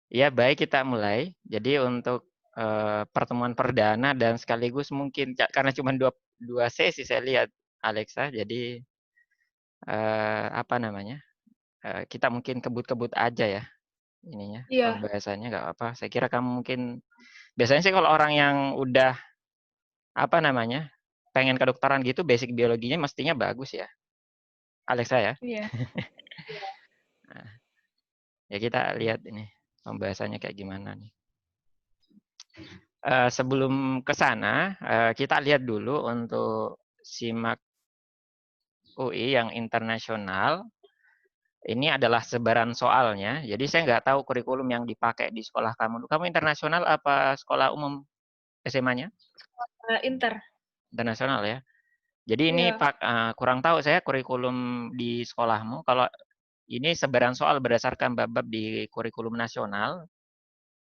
Ya, baik, kita mulai. Jadi untuk pertemuan perdana dan sekaligus mungkin karena cuma dua sesi saya lihat Alexa, jadi apa namanya? Kita mungkin kebut-kebut aja ya ininya Iya, pembahasannya nggak apa. Saya kira kamu mungkin biasanya sih kalau orang yang udah apa namanya pengen kedokteran gitu basic biologinya mestinya bagus ya, Alexa ya. iya. Nah, ya kita lihat ini pembahasannya kayak gimana nih. Sebelum ke sana, kita lihat dulu untuk SIMAK UI yang internasional. Ini adalah sebaran soalnya. Jadi saya nggak tahu kurikulum yang dipakai di sekolah kamu. Kamu internasional apa sekolah umum SMA-nya? Inter. Internasional ya. Jadi ini Iya. kurang tahu saya kurikulum di sekolahmu. Kalau ini sebaran soal berdasarkan bab-bab di kurikulum nasional.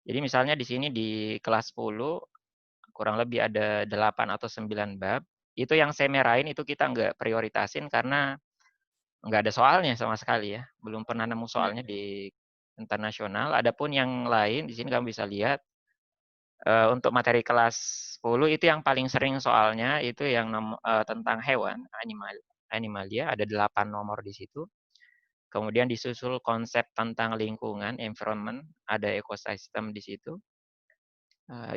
Jadi misalnya di sini di kelas 10 kurang lebih ada 8 atau 9 bab. Itu yang saya merahin itu kita nggak prioritasin karena nggak ada soalnya sama sekali ya. Belum pernah nemu soalnya di internasional. Adapun yang lain di sini kamu bisa lihat untuk materi kelas 10 itu yang paling sering soalnya itu yang tentang hewan, animalia ada 8 nomor di situ. Kemudian disusul konsep tentang lingkungan, environment, ada ekosistem di situ.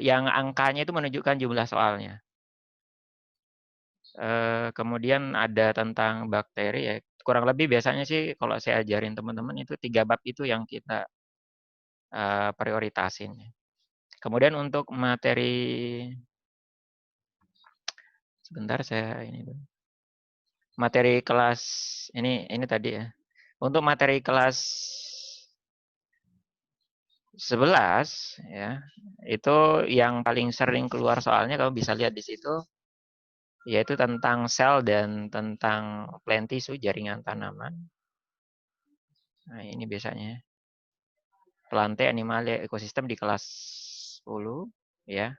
Yang angkanya itu menunjukkan jumlah soalnya. Kemudian ada tentang bakteri ya, kurang lebih biasanya sih kalau saya ajarin teman-teman itu 3 bab itu yang kita prioritasin. Kemudian untuk materi sebentar saya ini dulu. Materi kelas ini tadi ya. Untuk materi kelas 11 ya, itu yang paling sering keluar soalnya kamu bisa lihat di situ, yaitu tentang sel dan tentang plant tissue, jaringan tanaman. Nah, ini biasanya plantae, animalia, ekosistem di kelas 10 ya.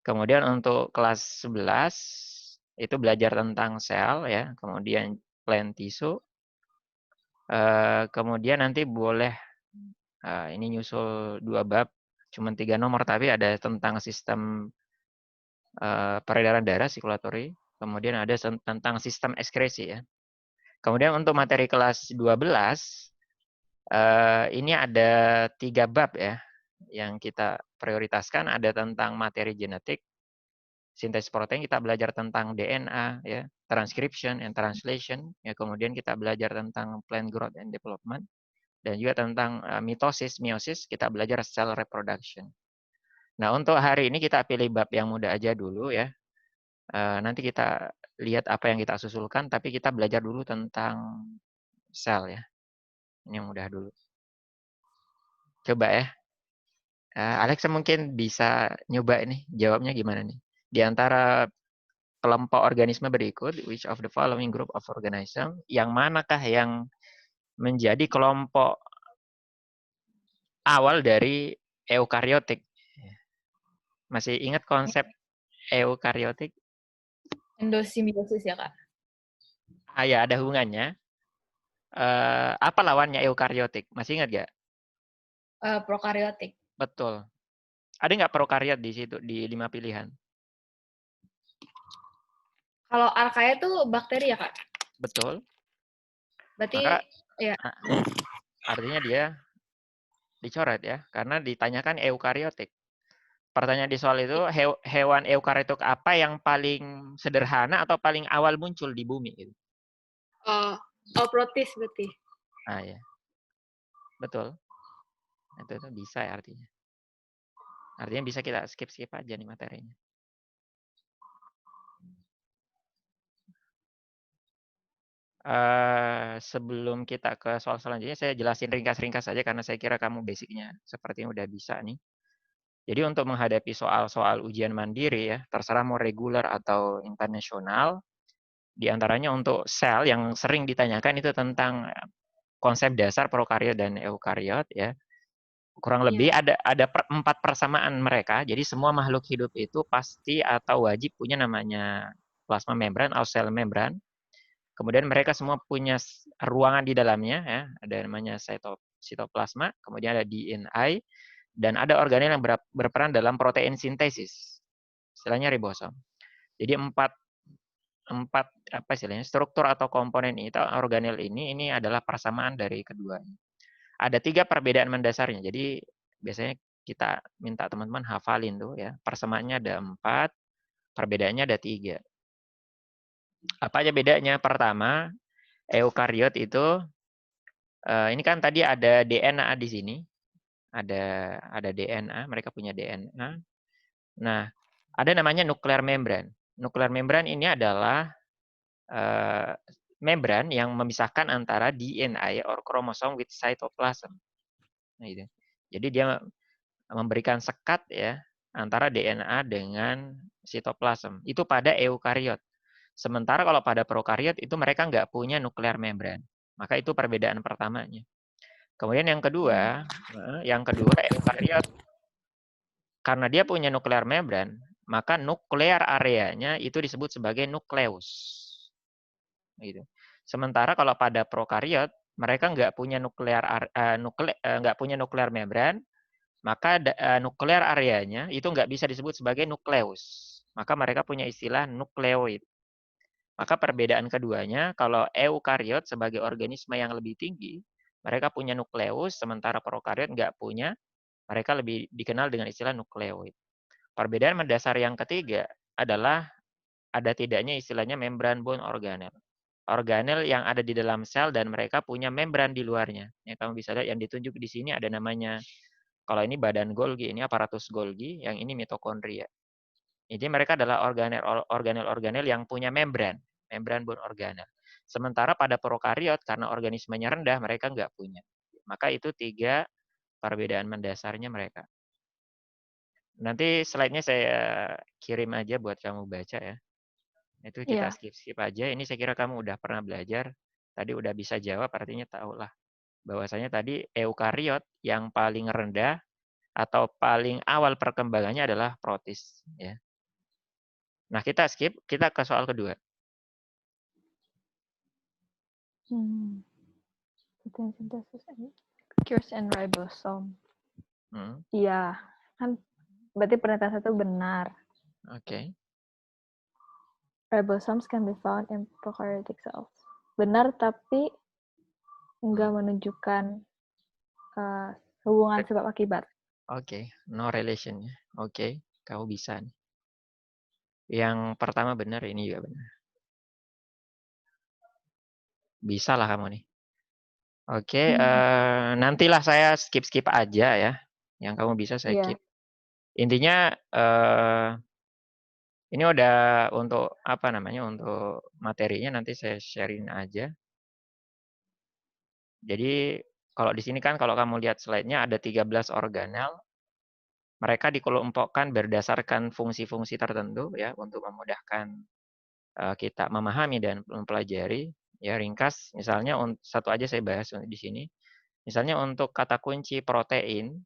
Kemudian untuk kelas 11 itu belajar tentang sel ya, kemudian plant tissue. Kemudian nanti boleh ini nyusul 2 bab, cuma 3 nomor tapi ada tentang sistem peredaran darah sirkulatory, kemudian ada tentang sistem ekskresi ya. Kemudian untuk materi kelas 12 ini ada 3 bab ya yang kita prioritaskan, ada tentang materi genetik, sintesis protein, kita belajar tentang DNA ya, transcription and translation ya, kemudian kita belajar tentang plant growth and development dan juga tentang mitosis, meiosis, kita belajar cell reproduction. Nah, untuk hari ini kita pilih bab yang mudah aja dulu ya. Nanti kita lihat apa yang kita susulkan, tapi kita belajar dulu tentang sel ya. Ini yang mudah dulu. Coba ya. Alexa mungkin bisa nyoba ini, jawabnya gimana nih? Di antara kelompok organisme berikut, which of the following group of organism, yang manakah yang menjadi kelompok awal dari eukariotik? Masih ingat konsep eukariotik? Endosimbiosis ya, Kak? Ya ada hubungannya. Apa lawannya eukariotik? Masih ingat gak? Prokariotik. Betul. Ada nggak prokariot di situ di 5 pilihan? Kalau archaea tuh bakteri ya, Kak? Betul. Berarti Maka ya. artinya dia dicoret ya, karena ditanyakan eukariotik. Pertanyaan di soal itu hewan eukariotik apa yang paling sederhana atau paling awal muncul di bumi? Gitu. Protis berarti. Ya, betul. Itu bisa ya artinya. Artinya bisa kita skip aja nih materinya. Sebelum kita ke soal selanjutnya, saya jelasin ringkas-ringkas saja karena saya kira kamu basicnya sepertinya udah bisa nih. Jadi untuk menghadapi soal-soal ujian mandiri ya, terserah mau reguler atau internasional, di antaranya untuk sel yang sering ditanyakan itu tentang konsep dasar prokariot dan eukariot ya. Kurang lebih Iya. ada 4 persamaan mereka. Jadi semua makhluk hidup itu pasti atau wajib punya namanya plasma membran atau sel membran. Kemudian mereka semua punya ruangan di dalamnya, ya. Ada namanya sitoplasma, kemudian ada DNA, dan ada organel yang berperan dalam protein sintesis. Istilahnya ribosom. Jadi empat apa istilahnya struktur atau komponen itu organel ini adalah persamaan dari keduanya. Ada 3 perbedaan mendasarnya. Jadi biasanya kita minta teman-teman hafalin tuh ya. Persamaannya ada 4, perbedaannya ada 3. Apa aja bedanya? Pertama, eukariot itu ini kan tadi ada DNA di sini. Ada DNA, mereka punya DNA. Nah, ada namanya nuklear membran. Nuklear membran ini adalah membran yang memisahkan antara DNA or chromosome with cytoplasm. Nah, itu. Jadi dia memberikan sekat ya antara DNA dengan sitoplasm. Itu pada eukariot. Sementara kalau pada prokariot itu mereka nggak punya nuklear membran. Maka itu perbedaan pertamanya. Kemudian yang kedua eukariot karena dia punya nuklear membran, maka nuklear areanya itu disebut sebagai nukleus. Gitu. Sementara kalau pada prokariot mereka nggak punya nuklear membran, maka nuklear areanya itu nggak bisa disebut sebagai nukleus. Maka mereka punya istilah nukleoid. Maka perbedaan keduanya, kalau eukariot sebagai organisme yang lebih tinggi, mereka punya nukleus, sementara prokariot nggak punya, mereka lebih dikenal dengan istilah nukleoid. Perbedaan mendasar yang ketiga adalah ada tidaknya istilahnya membran bone organel. Organel yang ada di dalam sel dan mereka punya membran di luarnya. Ya, kamu bisa lihat yang ditunjuk di sini ada namanya, kalau ini badan Golgi, ini aparatus Golgi, yang ini mitokondria. Jadi mereka adalah organel-organel yang punya membran bone organel. Sementara pada prokariot, karena organismenya rendah, mereka nggak punya. Maka itu 3 perbedaan mendasarnya mereka. Nanti slide-nya saya kirim aja buat kamu baca ya. Itu kita skip-skip aja. Ini saya kira kamu udah pernah belajar. Tadi udah bisa jawab, artinya tahulah. Bahwasanya tadi eukariot yang paling rendah atau paling awal perkembangannya adalah protis. Ya. Nah, kita skip, kita ke soal kedua. Protein synthesis occurs in ribosome. Hmm. Iya, kan berarti pernyataan satu benar. Oke. Ribosomes can be found in prokaryotic cells. Benar, tapi enggak menunjukkan hubungan sebab akibat. Oke, no relation ya. Oke, kamu bisa nih. Yang pertama benar, ini juga benar. Bisa lah kamu nih. Oke, nantilah saya skip-skip aja ya. Yang kamu bisa saya skip. Intinya ini udah untuk apa namanya, untuk materinya nanti saya sharing aja. Jadi kalau di sini kan kalau kamu lihat slide-nya ada 13 organel. Mereka dikelompokkan berdasarkan fungsi-fungsi tertentu ya untuk memudahkan kita memahami dan mempelajari. Ya ringkas, misalnya satu aja saya bahas di sini. Misalnya untuk kata kunci protein,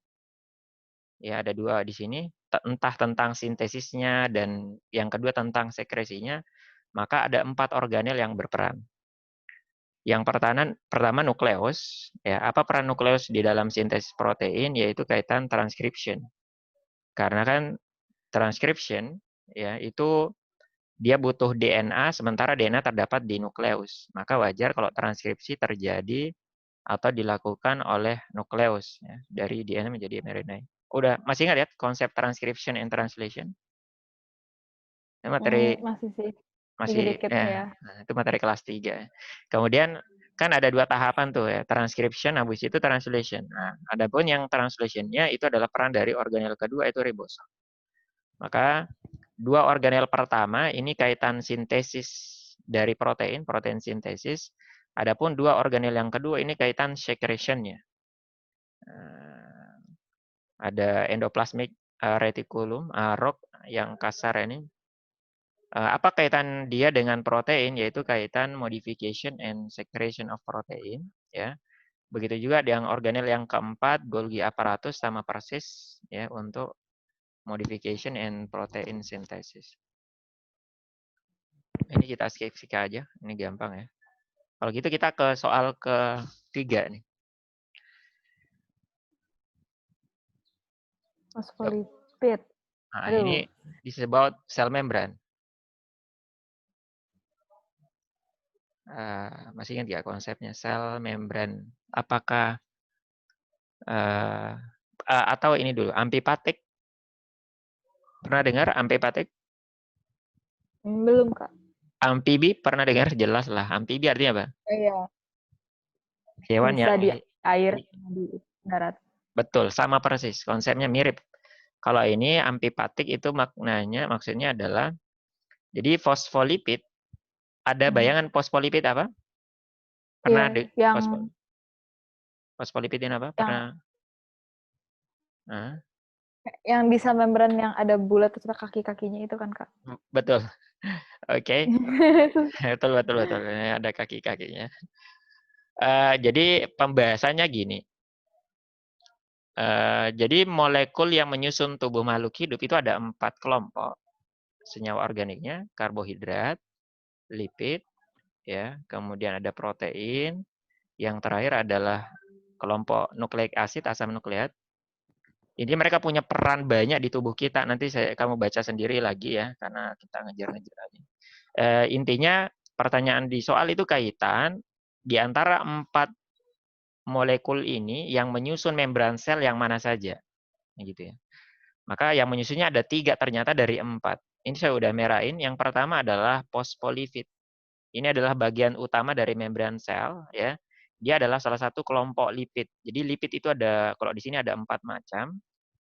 ya ada 2 di sini, entah tentang sintesisnya dan yang kedua tentang sekresinya, maka ada 4 organel yang berperan. Yang pertama nukleus, ya apa peran nukleus di dalam sintesis protein, yaitu kaitan transcription. Karena kan transcription ya itu dia butuh DNA, sementara DNA terdapat di nukleus. Maka wajar kalau transkripsi terjadi atau dilakukan oleh nukleus ya, dari DNA menjadi mRNA. Udah masih ingat ya konsep transcription and translation? Ini materi Masih sih. masih Dikit-dikit ya. ya. Nah, itu materi kelas 3. Kemudian kan ada 2 tahapan tuh ya, transcription habis itu translation. Nah, adapun yang translation-nya itu adalah peran dari organel kedua itu ribosom. Maka 2 organel pertama ini kaitan sintesis dari protein sintesis. Adapun 2 organel yang kedua ini kaitan secretion-nya. Ada endoplasmic reticulum, ROC yang kasar ini. Apa kaitan dia dengan protein, yaitu kaitan modification and secretion of protein. Ya. Begitu juga dengan organel yang keempat, Golgi apparatus sama persis ya untuk modification and protein synthesis. Ini kita skip aja, ini gampang ya. Kalau gitu kita ke soal ketiga nih. Fosfolipid. Nah, Aduh. ini disebut cell membrane. Masih ingat nggak konsepnya sel membran? Apakah atau ini dulu amfipatik? Pernah dengar amfipatik? Belum, Kak. Amfibi pernah dengar? Jelas lah. Amfibi artinya apa? Iya. Hewan Bisa yang di air, di darat. betul, sama persis. Konsepnya mirip. Kalau ini amfipatik itu maknanya maksudnya adalah jadi fosfolipid. Ada bayangan fosfolipid apa? Pernah Iya, yang fosfolipid ini apa? yang Pernah? yang bisa membran yang ada bulat terus kaki-kakinya itu kan, Kak? Betul. Oke. Betul. Ada kaki-kakinya. Jadi pembahasannya gini. Jadi molekul yang menyusun tubuh makhluk hidup itu ada 4 kelompok senyawa organiknya, karbohidrat, lipid, ya, kemudian ada protein, yang terakhir adalah kelompok nukleik asid, asam nukleat. Jadi mereka punya peran banyak di tubuh kita. Nanti kamu baca sendiri lagi ya, karena kita ngejar-ngejar aja. Intinya pertanyaan di soal itu kaitan di antara 4 molekul ini yang menyusun membran sel yang mana saja, gitu ya. Maka yang menyusunnya ada 3 ternyata dari 4. Ini saya udah merahin. Yang pertama adalah fosfolipid. Ini adalah bagian utama dari membran sel, ya. Dia adalah salah satu kelompok lipid. Jadi lipid itu ada, kalau di sini ada 4 macam.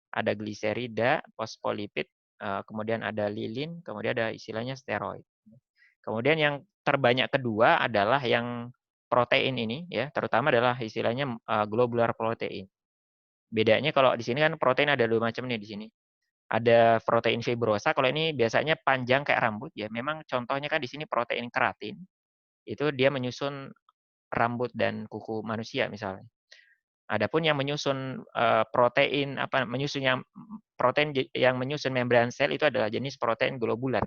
Ada gliserida, fosfolipid, kemudian ada lilin, kemudian ada istilahnya steroid. Kemudian yang terbanyak kedua adalah yang protein ini, ya, terutama adalah istilahnya globular protein. Bedanya kalau di sini kan protein ada 2 macam nih di sini. Ada protein fibrosa, kalau ini biasanya panjang kayak rambut ya. Memang contohnya kan di sini protein keratin. Itu dia menyusun rambut dan kuku manusia misalnya. Adapun yang menyusun protein yang menyusun membran sel itu adalah jenis protein globular.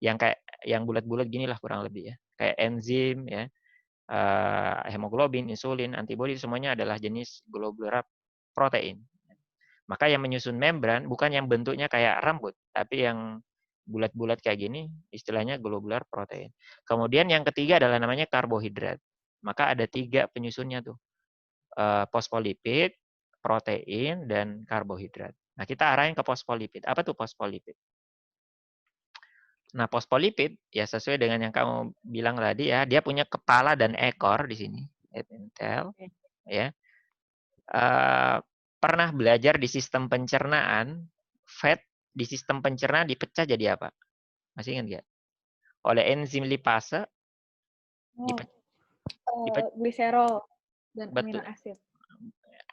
Yang kayak yang bulat-bulat gini lah kurang lebih ya. Kayak enzim ya, hemoglobin, insulin, antibodi semuanya adalah jenis globular protein. Maka yang menyusun membran bukan yang bentuknya kayak rambut, tapi yang bulat-bulat kayak gini, istilahnya globular protein. Kemudian yang ketiga adalah namanya karbohidrat. Maka ada 3 penyusunnya tuh. Fosfolipid, protein, dan karbohidrat. Nah, kita arahin ke fosfolipid. Apa tuh fosfolipid? Nah, fosfolipid ya sesuai dengan yang kamu bilang tadi ya, dia punya kepala dan ekor di sini, head and tail, ya. Pernah belajar di sistem pencernaan, fat di sistem pencernaan dipecah jadi apa? Masih ingat nggak? Oleh enzim lipase, Gliserol dan betul. amino acid.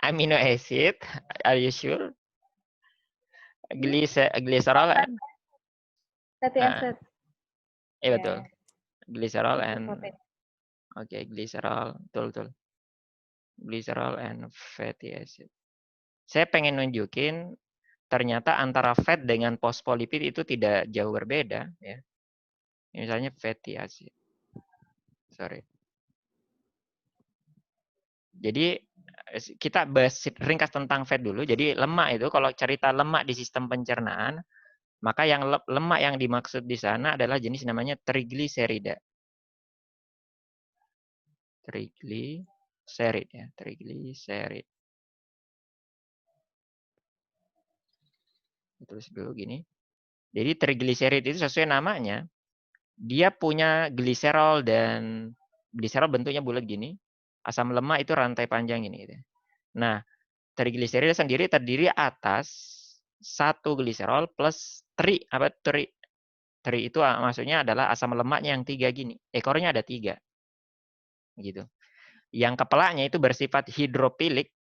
Amino acid, are you sure? Glycerol and Fatty acid. betul. Glycerol and Protein. glycerol, betul. Glycerol and fatty acid. Saya pengen nunjukin ternyata antara fat dengan fosfolipid itu tidak jauh berbeda ya. Misalnya fatty acid. Sorry. Jadi kita bahas ringkas tentang fat dulu. Jadi lemak itu kalau cerita lemak di sistem pencernaan, maka yang lemak yang dimaksud di sana adalah jenis namanya trigliserida. Trigliserid ya, trigliserid. Tulis dulu gini. Jadi trigliserid itu sesuai namanya, dia punya gliserol dan gliserol bentuknya bulat gini. Asam lemak itu rantai panjang ini. Gitu. Nah, trigliserida sendiri terdiri atas 1 gliserol plus tri itu maksudnya adalah asam lemaknya yang 3 gini. Ekornya ada 3. Gitu. Yang kepalanya itu bersifat hidropobik,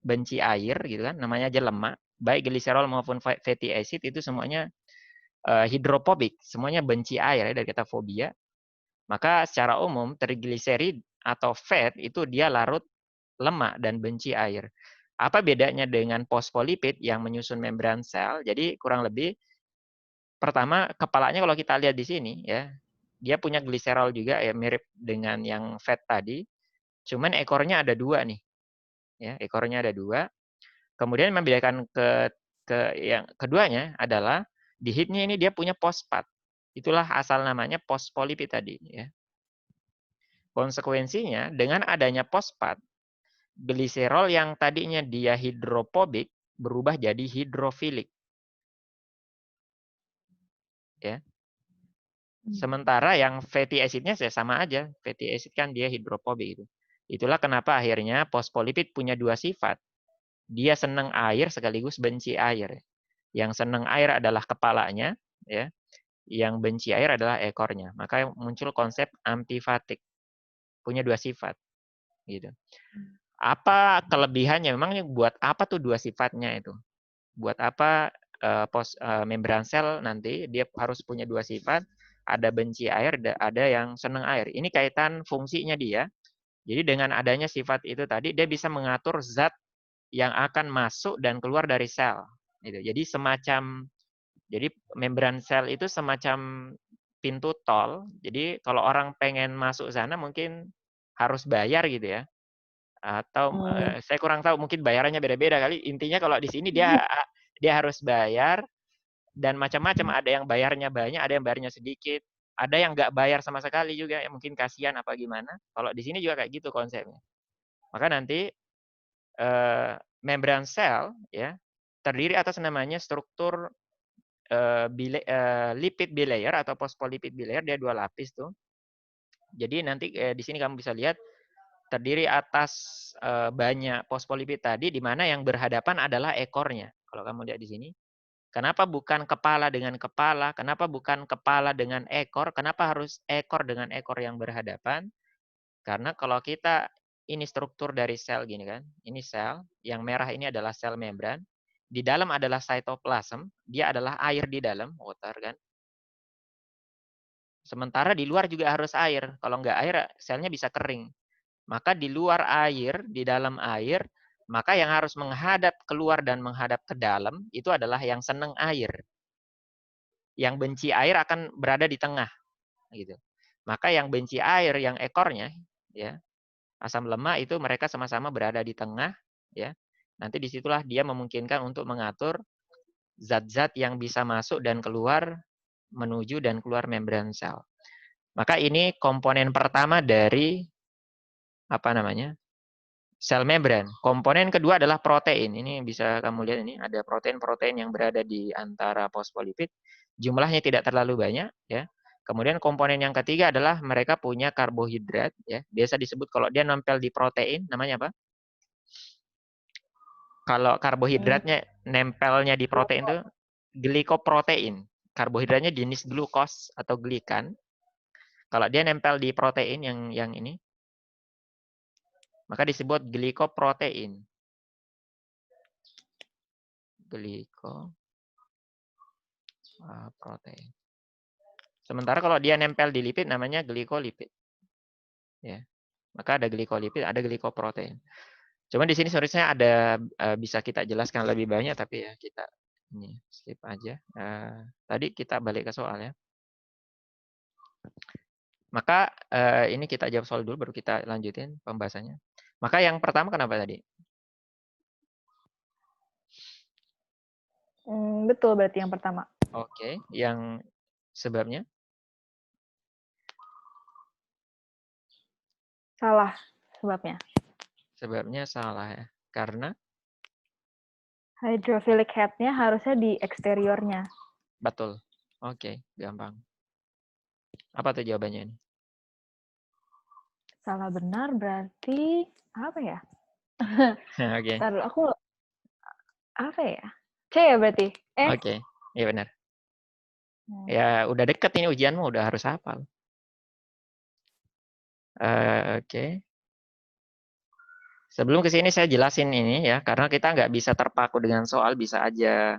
benci air gitu kan, namanya aja lemak. Baik gliserol maupun fatty acid itu semuanya hidropobik, semuanya benci air ya, dari kata fobia. Maka secara umum trigliserid atau fat itu dia larut lemak dan benci air. Apa bedanya dengan fosfolipid yang menyusun membran sel? Jadi kurang lebih pertama kepalanya kalau kita lihat di sini ya, Dia punya gliserol juga ya, mirip dengan yang fat tadi. Cuman ekornya ada 2 nih. Ya, ekornya ada 2. Kemudian membedakan ke yang keduanya adalah di hidnya ini dia punya fosfat. Itulah asal namanya fosfolipid tadi ya. Konsekuensinya dengan adanya fosfat, gliserol yang tadinya dia hidrofobik berubah jadi hidrofilik. Ya. Sementara yang fatty acid-nya sama aja. Fatty acid kan dia hidrofobik itu. Itulah kenapa akhirnya fosfolipid punya 2 sifat. Dia senang air sekaligus benci air. Yang senang air adalah kepalanya, ya. Yang benci air adalah ekornya. Maka muncul konsep amfifatik. Punya 2 sifat, gitu. Apa kelebihannya? Memangnya buat apa tuh 2 sifatnya itu? Buat apa membran sel nanti dia harus punya 2 sifat? Ada benci air, ada yang senang air. Ini kaitan fungsinya dia. Jadi dengan adanya sifat itu tadi, dia bisa mengatur zat yang akan masuk dan keluar dari sel. Gitu. Jadi membran sel itu semacam pintu tol. Jadi kalau orang pengen masuk sana mungkin harus bayar gitu ya. Atau saya kurang tahu, mungkin bayarannya beda-beda kali. Intinya kalau di sini dia harus bayar dan macam-macam. Ada yang bayarnya banyak, ada yang bayarnya sedikit. Ada yang nggak bayar sama sekali juga, ya mungkin kasihan apa gimana. Kalau di sini juga kayak gitu konsepnya. Maka nanti membran sel ya terdiri atas namanya struktur lipid bilayer atau phospholipid bilayer, dia 2 lapis tuh. Jadi nanti di sini kamu bisa lihat terdiri atas banyak fosfolipid tadi, di mana yang berhadapan adalah ekornya. Kalau kamu lihat di sini. Kenapa bukan kepala dengan kepala? Kenapa bukan kepala dengan ekor? Kenapa harus ekor dengan ekor yang berhadapan? Karena kalau kita, ini struktur dari sel gini kan. Ini sel, yang merah ini adalah sel membran. Di dalam adalah cytoplasm, dia adalah air di dalam, water kan. Sementara di luar juga harus air. Kalau nggak air, selnya bisa kering. Maka di luar air, di dalam air, maka yang harus menghadap keluar dan menghadap ke dalam, itu adalah yang senang air. Yang benci air akan berada di tengah. Gitu. Maka yang benci air, yang ekornya, ya, asam lemak itu mereka sama-sama berada di tengah. Ya. Nanti disitulah dia memungkinkan untuk mengatur zat-zat yang bisa masuk dan keluar, menuju dan keluar membran sel. Maka ini komponen pertama dari sel membran. Komponen kedua adalah protein. Ini bisa kamu lihat, ini ada protein-protein yang berada di antara fosfolipid. Jumlahnya tidak terlalu banyak, ya. Kemudian komponen yang ketiga adalah mereka punya karbohidrat, ya. Biasa disebut kalau dia nempel di protein, namanya apa? Kalau karbohidratnya nempelnya di protein itu glikoprotein. Karbohidratnya jenis glukos atau glikan. Kalau dia nempel di protein yang ini, maka disebut glikoprotein. Glikoprotein. Sementara kalau dia nempel di lipid namanya glikolipid. Ya. Maka ada glikolipid, ada glikoprotein. Cuma di sini seharusnya ada bisa kita jelaskan lebih banyak, tapi ya kita ini skip aja. Tadi kita balik ke soal ya. Maka ini kita jawab soal dulu, baru kita lanjutin pembahasannya. Maka yang pertama kenapa tadi? Betul berarti yang pertama. Oke, yang sebabnya? Salah sebabnya. Sebabnya salah ya. Karena? Hydrophilic head-nya harusnya di eksteriornya. Betul. Oke, gampang. Apa tuh jawabannya ini? Salah benar berarti apa ya? Oke. Ntar dulu, aku apa ya? C ya berarti? Oke, iya benar. Ya udah deket ini ujianmu, udah harus hafal. Oke. Sebelum ke sini saya jelasin ini ya, karena kita nggak bisa terpaku dengan soal, bisa aja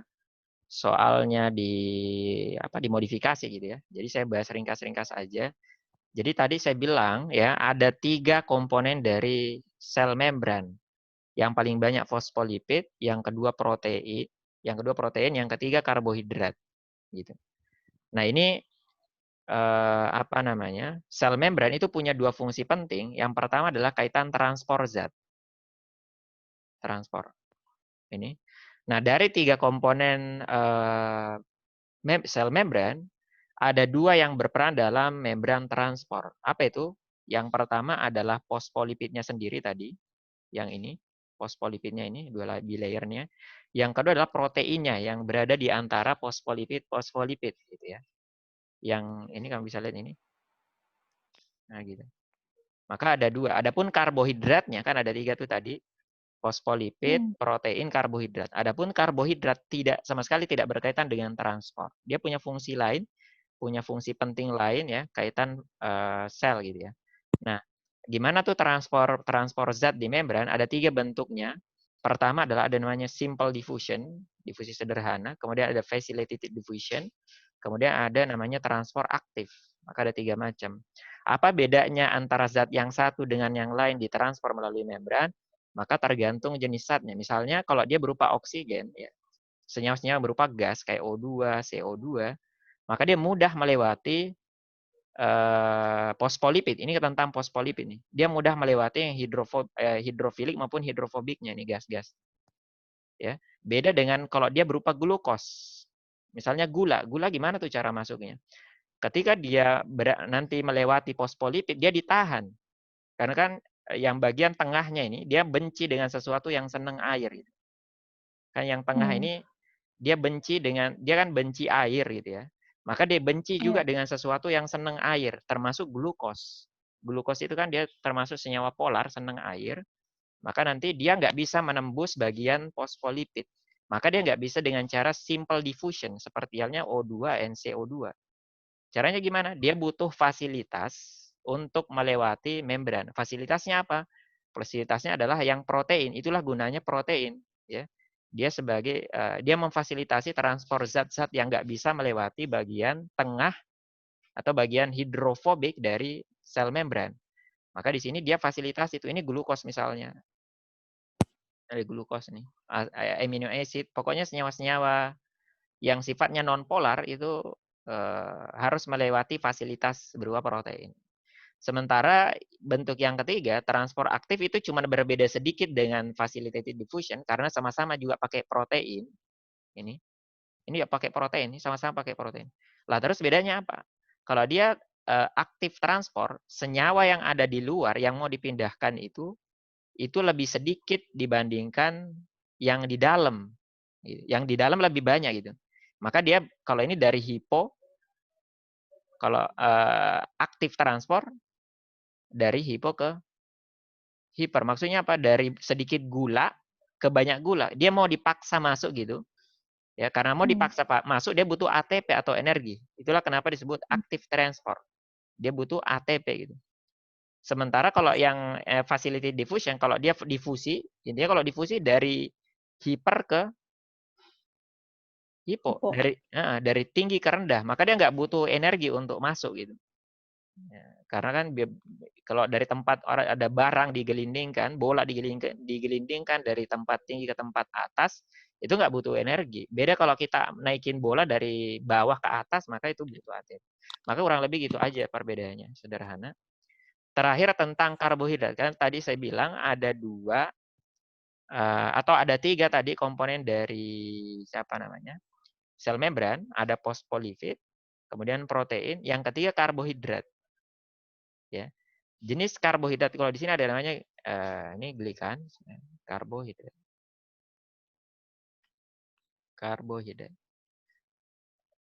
soalnya dimodifikasi gitu ya. Jadi saya bahas ringkas-ringkas aja. Jadi tadi saya bilang ya, ada 3 komponen dari sel membran. Yang paling banyak fosfolipid, yang kedua protein, yang ketiga karbohidrat gitu. Nah, ini apa namanya, sel membran itu punya dua fungsi penting. Yang pertama adalah kaitan transport zat. Transport. Ini. Nah, dari 3 komponen sel membran, ada 2 yang berperan dalam membran transport. Apa itu? Yang pertama adalah fosfolipidnya sendiri tadi, yang ini, fosfolipidnya ini, 2 bilayernya. Yang kedua adalah proteinnya yang berada di antara fosfolipid gitu ya. Yang ini kamu bisa lihat ini. Nah, gitu. Maka ada 2. Adapun karbohidratnya kan ada 3 tuh tadi. Fosfolipid, protein, karbohidrat. Adapun karbohidrat sama sekali tidak berkaitan dengan transport. Dia punya fungsi lain, punya fungsi penting lain ya, kaitan sel gitu ya. Nah, gimana tuh transport zat di membran? Ada 3 bentuknya. Pertama adalah ada namanya simple diffusion, difusi sederhana. Kemudian ada facilitated diffusion. Kemudian ada namanya transport aktif. Maka ada 3 macam. Apa bedanya antara zat yang satu dengan yang lain ditransfer melalui membran? Maka tergantung jenis zatnya. Misalnya kalau dia berupa oksigen, ya, senyawa-senyawa berupa gas kayak O2, CO2, maka dia mudah melewati fosfolipid. Ini tentang fosfolipid nih. Dia mudah melewati yang hidrofilik maupun hidrofobiknya nih gas-gas. Ya, beda dengan kalau dia berupa glukos. Misalnya gula gimana tuh cara masuknya? Ketika dia nanti melewati fosfolipid, dia ditahan. Karena kan yang bagian tengahnya ini, dia benci dengan sesuatu yang senang air. Gitu. Kan yang tengah ini, dia kan benci air gitu ya. Maka dia benci juga dengan sesuatu yang senang air, termasuk glukos. Glukos itu kan dia termasuk senyawa polar, senang air. Maka nanti dia nggak bisa menembus bagian fosfolipid. Maka dia nggak bisa dengan cara simple diffusion, seperti halnya O2, NCO2. Caranya gimana? Dia butuh fasilitas untuk melewati membran. Fasilitasnya apa? Fasilitasnya adalah yang protein. Itulah gunanya protein. Ya, dia memfasilitasi transport zat-zat yang nggak bisa melewati bagian tengah atau bagian hidrofobik dari sel membran. Maka di sini dia fasilitas itu. Ini glukos misalnya. Ada glukos nih. Amino acid. Pokoknya senyawa-senyawa yang sifatnya non-polar itu harus melewati fasilitas berupa protein. Sementara bentuk yang ketiga, transport aktif itu cuma berbeda sedikit dengan facilitated diffusion karena sama-sama juga pakai protein. Ini ya pakai protein, sama-sama pakai protein. Lah terus bedanya apa? Kalau dia aktif transport, senyawa yang ada di luar yang mau dipindahkan itu lebih sedikit dibandingkan yang di dalam. Yang di dalam lebih banyak gitu. Maka dia kalau ini dari kalau aktif transport dari hipo ke hiper. Maksudnya apa? Dari sedikit gula ke banyak gula. Dia mau dipaksa masuk gitu. Ya, karena mau dipaksa masuk dia butuh ATP atau energi. Itulah kenapa disebut active transport. Dia butuh ATP gitu. Sementara kalau yang facility diffusion, kalau dia difusi, intinya kalau difusi dari hiper ke hipo, dari tinggi ke rendah, maka dia nggak butuh energi untuk masuk gitu. Ya, karena kan kalau dari tempat orang ada barang digelindingkan, bola digelindingkan dari tempat tinggi ke tempat atas, itu nggak butuh energi. Beda kalau kita naikin bola dari bawah ke atas, maka itu butuh ATP. Maka kurang lebih gitu aja perbedaannya, sederhana. Terakhir tentang karbohidrat, kan tadi saya bilang ada 2 atau ada 3 tadi komponen dari sel membran, ada fosfolipid, kemudian protein, yang ketiga karbohidrat. Ya. Jenis karbohidrat kalau di sini ada namanya ini glikan, karbohidrat. Karbohidrat.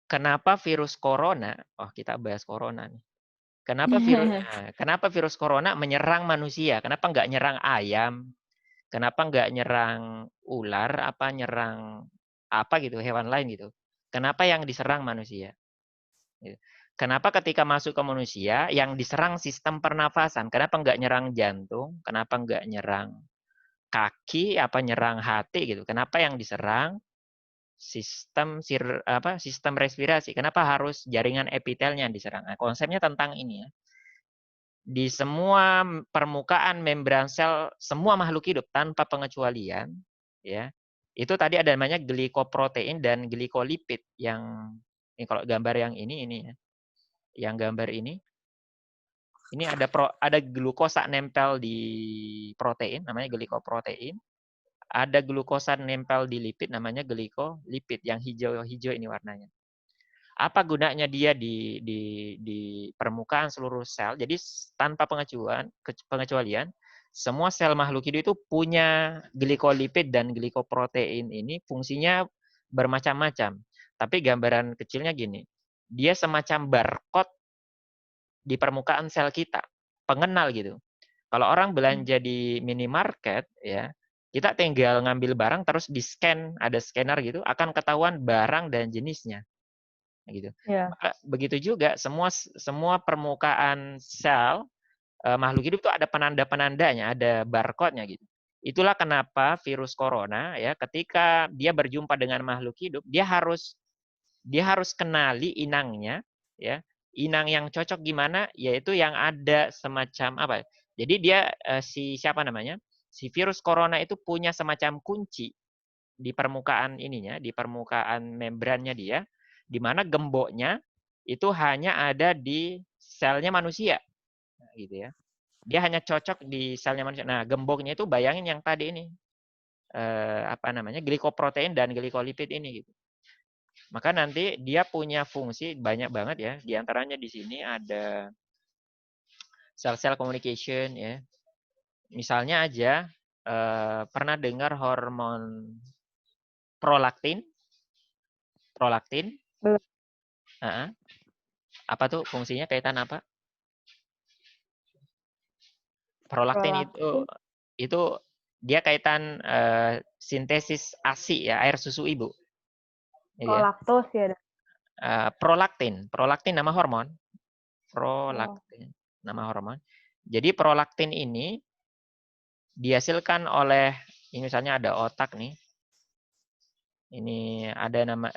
Kenapa virus corona? Oh, kita bahas corona nih. Kenapa virus corona menyerang manusia? Kenapa nggak nyerang ayam? Kenapa nggak nyerang ular? Apa nyerang apa gitu, hewan lain gitu? Kenapa yang diserang manusia? Kenapa ketika masuk ke manusia yang diserang sistem pernafasan? Kenapa nggak nyerang jantung? Kenapa nggak nyerang kaki? Apa nyerang hati gitu? Kenapa yang diserang sistem respirasi? Kenapa harus jaringan epitelnya yang diserang? Nah, konsepnya tentang ini ya. Di semua permukaan membran sel semua makhluk hidup tanpa pengecualian, ya, itu tadi ada namanya glikoprotein dan glikolipid yang ini kalau gambar yang ini ya. yang gambar ini ada glukosa nempel di protein, namanya glikoprotein. Ada glukosa nempel di lipid, namanya glikolipid, yang hijau-hijau ini warnanya. Apa gunanya dia di permukaan seluruh sel? Jadi tanpa pengecualian, semua sel makhluk hidup itu punya glikolipid dan glikoprotein ini fungsinya bermacam-macam. Tapi gambaran kecilnya gini, dia semacam barcode di permukaan sel kita, pengenal gitu. Kalau orang belanja di minimarket, ya, kita tinggal ngambil barang terus di-scan, ada scanner gitu, akan ketahuan barang dan jenisnya. Gitu. Yeah. Maka begitu juga semua permukaan sel makhluk hidup itu ada penanda-penandanya, ada barcode-nya gitu. Itulah kenapa virus corona ya ketika dia berjumpa dengan makhluk hidup, dia harus kenali inangnya ya. Inang yang cocok gimana? Yaitu yang ada semacam apa? Jadi dia siapa namanya? Si virus corona itu punya semacam kunci di permukaan ininya, di permukaan membrannya dia, di mana gemboknya itu hanya ada di selnya manusia, gitu ya. Dia hanya cocok di selnya manusia. Nah, gemboknya itu bayangin yang tadi ini, apa namanya, glikoprotein dan glikolipid ini, gitu. Maka nanti dia punya fungsi banyak banget ya. Di antaranya di sini ada sel-sel communication ya. Misalnya aja pernah dengar hormon prolaktin? Prolaktin? Belum. Apa tuh fungsinya, kaitan apa? Prolaktin itu dia kaitan sintesis ASI ya, air susu ibu. Laktos ya. Prolaktin nama hormon. Prolaktin nama hormon. Jadi prolaktin ini dihasilkan oleh, ini misalnya ada otak nih. Ini ada nama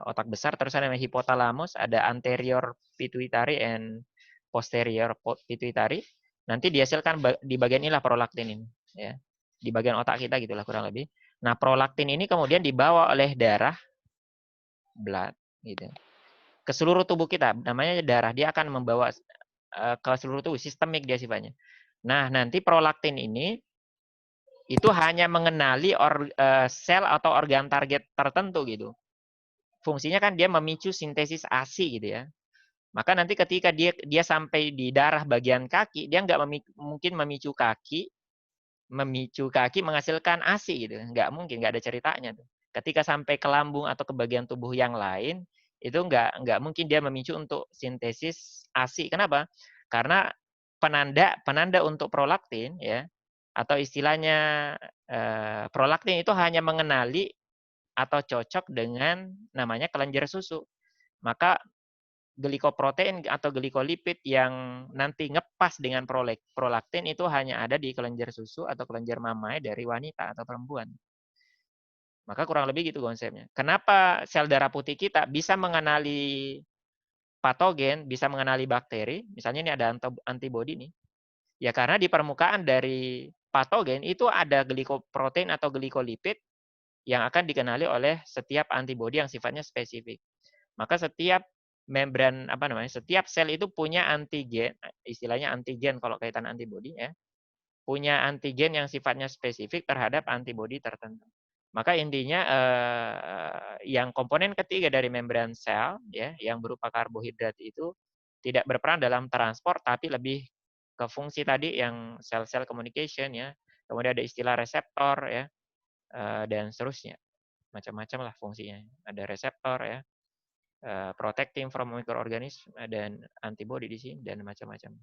otak besar, terus ada nama hipotalamus, ada anterior pituitary and posterior pituitary. Nanti dihasilkan di bagian inilah prolaktin ini, ya. Di bagian otak kita gitulah kurang lebih. Nah, prolaktin ini kemudian dibawa oleh darah, blood, gitu, ke seluruh tubuh kita. Namanya darah, dia akan membawa ke seluruh tubuh, sistemik dia sifatnya. Nah, nanti prolaktin ini itu hanya mengenali sel atau organ target tertentu gitu. Fungsinya kan dia memicu sintesis ASI gitu ya. Maka nanti ketika dia sampai di darah bagian kaki, dia nggak mungkin memicu kaki menghasilkan ASI gitu. Nggak mungkin, nggak ada ceritanya tuh. Ketika sampai ke lambung atau ke bagian tubuh yang lain, itu nggak mungkin dia memicu untuk sintesis ASI. Kenapa? Karena penanda untuk prolaktin ya, atau istilahnya prolaktin itu hanya mengenali atau cocok dengan namanya kelenjar susu. Maka glikoprotein atau glikolipid yang nanti ngepas dengan prolaktin itu hanya ada di kelenjar susu atau kelenjar mamai dari wanita atau perempuan. Maka kurang lebih gitu konsepnya. Kenapa sel darah putih kita bisa mengenali patogen, bisa mengenali bakteri, misalnya ini ada antibodi nih. Ya karena di permukaan dari patogen itu ada glikoprotein atau glikolipid yang akan dikenali oleh setiap antibodi yang sifatnya spesifik. Maka setiap membran setiap sel itu punya antigen, istilahnya antigen kalau kaitan antibodi ya. Punya antigen yang sifatnya spesifik terhadap antibodi tertentu. Maka intinya yang komponen ketiga dari membran sel ya, yang berupa karbohidrat itu tidak berperan dalam transport tapi lebih ke fungsi tadi yang sel-sel communication ya. Kemudian ada istilah reseptor ya, dan seterusnya. Macam-macam lah fungsinya. Ada reseptor ya, protecting from microorganism dan antibody di sini dan macam-macam.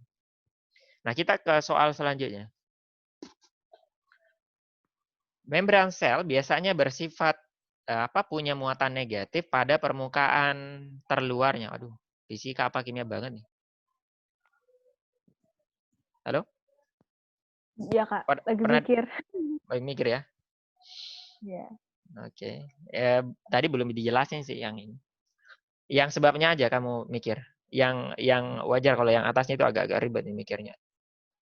Nah, kita ke soal selanjutnya. Membran sel biasanya bersifat punya muatan negatif pada permukaan terluarnya. Aduh, fisika apa kimia banget nih. Halo? Iya, Kak. Lagi mikir. Lagi mikir ya? Iya. Oke. Tadi belum dijelasin sih yang ini. Yang sebabnya aja kamu mikir. Yang wajar, kalau yang atasnya itu agak-agak ribet nih mikirnya.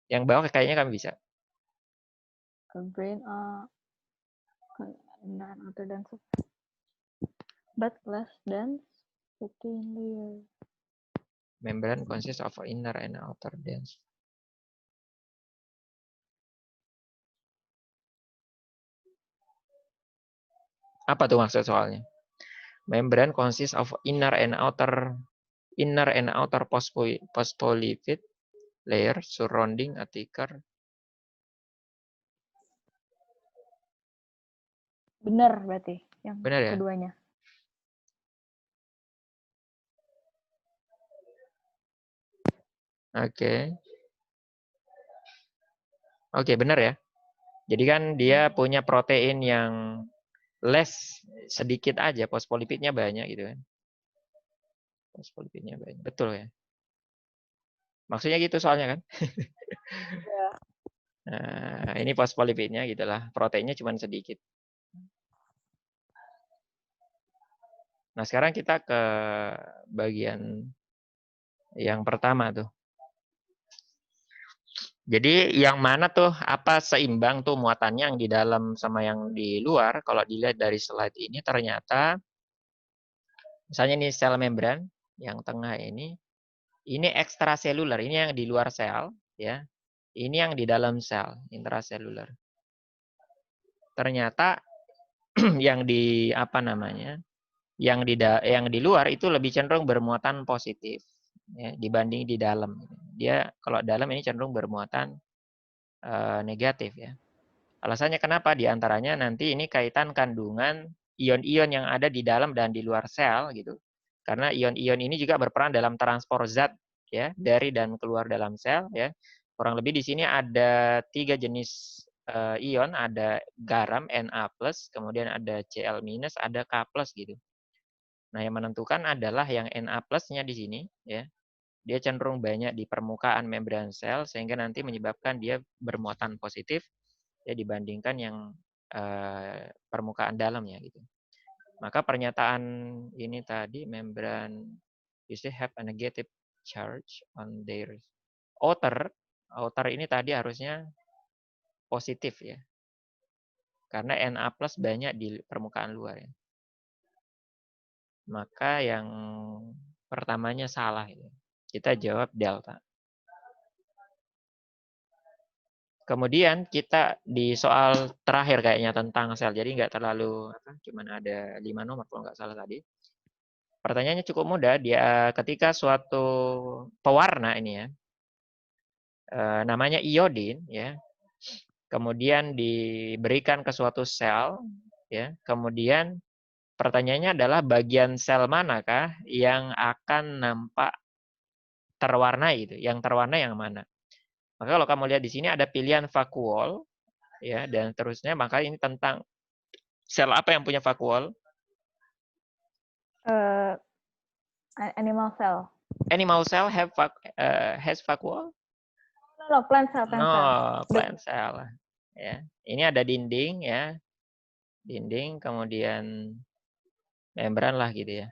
Yang bawah kayaknya kamu bisa. A brain not other than but less than 15 layer. Membrane consists of inner and outer dense. Apa tuh maksud soalnya? Membrane consists of inner and outer phospholipid layer surrounding a thicker. Benar berarti yang Benar ya? keduanya. Oke. Oke, benar ya. Jadi kan dia punya protein yang less, sedikit aja, fosfolipidnya banyak gitu kan. Fosfolipidnya banyak. Betul ya. Maksudnya gitu soalnya kan. Ya. Nah, ini fosfolipidnya gitulah. Proteinnya cuma sedikit. Nah, sekarang kita ke bagian yang pertama tuh. Jadi yang mana tuh, apa seimbang tuh muatannya yang di dalam sama yang di luar. Kalau dilihat dari slide ini ternyata, misalnya ini sel membran yang tengah ini ekstraseluler, ini yang di luar sel, ya. Ini yang di dalam sel, intraseluler. Ternyata yang di apa namanya, yang di luar itu lebih cenderung bermuatan positif, ya, dibanding di dalam. Dia kalau dalam ini cenderung bermuatan negatif ya. Alasannya kenapa? Di antaranya nanti ini kaitan kandungan ion-ion yang ada di dalam dan di luar sel gitu. Karena ion-ion ini juga berperan dalam transport zat ya dari dan keluar dalam sel ya. Kurang lebih di sini ada 3 jenis ion, ada garam Na+, kemudian ada Cl-, ada K+ gitu. Nah, yang menentukan adalah yang Na+-nya di sini ya. Dia cenderung banyak di permukaan membran sel sehingga nanti menyebabkan dia bermuatan positif ya dibandingkan yang permukaan dalamnya gitu. Maka pernyataan ini tadi membran usually have a negative charge on their outer ini tadi harusnya positif ya. Karena Na+ banyak di permukaan luar ya. Maka yang pertamanya salah gitu. Kita jawab delta. Kemudian kita di soal terakhir kayaknya tentang sel. Jadi nggak terlalu, cuman ada 5 nomor kalau nggak salah tadi. Pertanyaannya cukup mudah. Dia ketika suatu pewarna ini ya, namanya iodin ya, kemudian diberikan ke suatu sel ya, kemudian pertanyaannya adalah bagian sel manakah yang akan nampak terwarnai itu, yang terwarna yang mana? Maka kalau kamu lihat di sini ada pilihan vakuol ya dan terusnya, maka ini tentang sel apa yang punya vakuol? Animal cell. Animal cell has vakuol? No, plant cell, plant cell. No, plant cell. Ya. Ini ada dinding ya. Dinding kemudian membran lah gitu ya.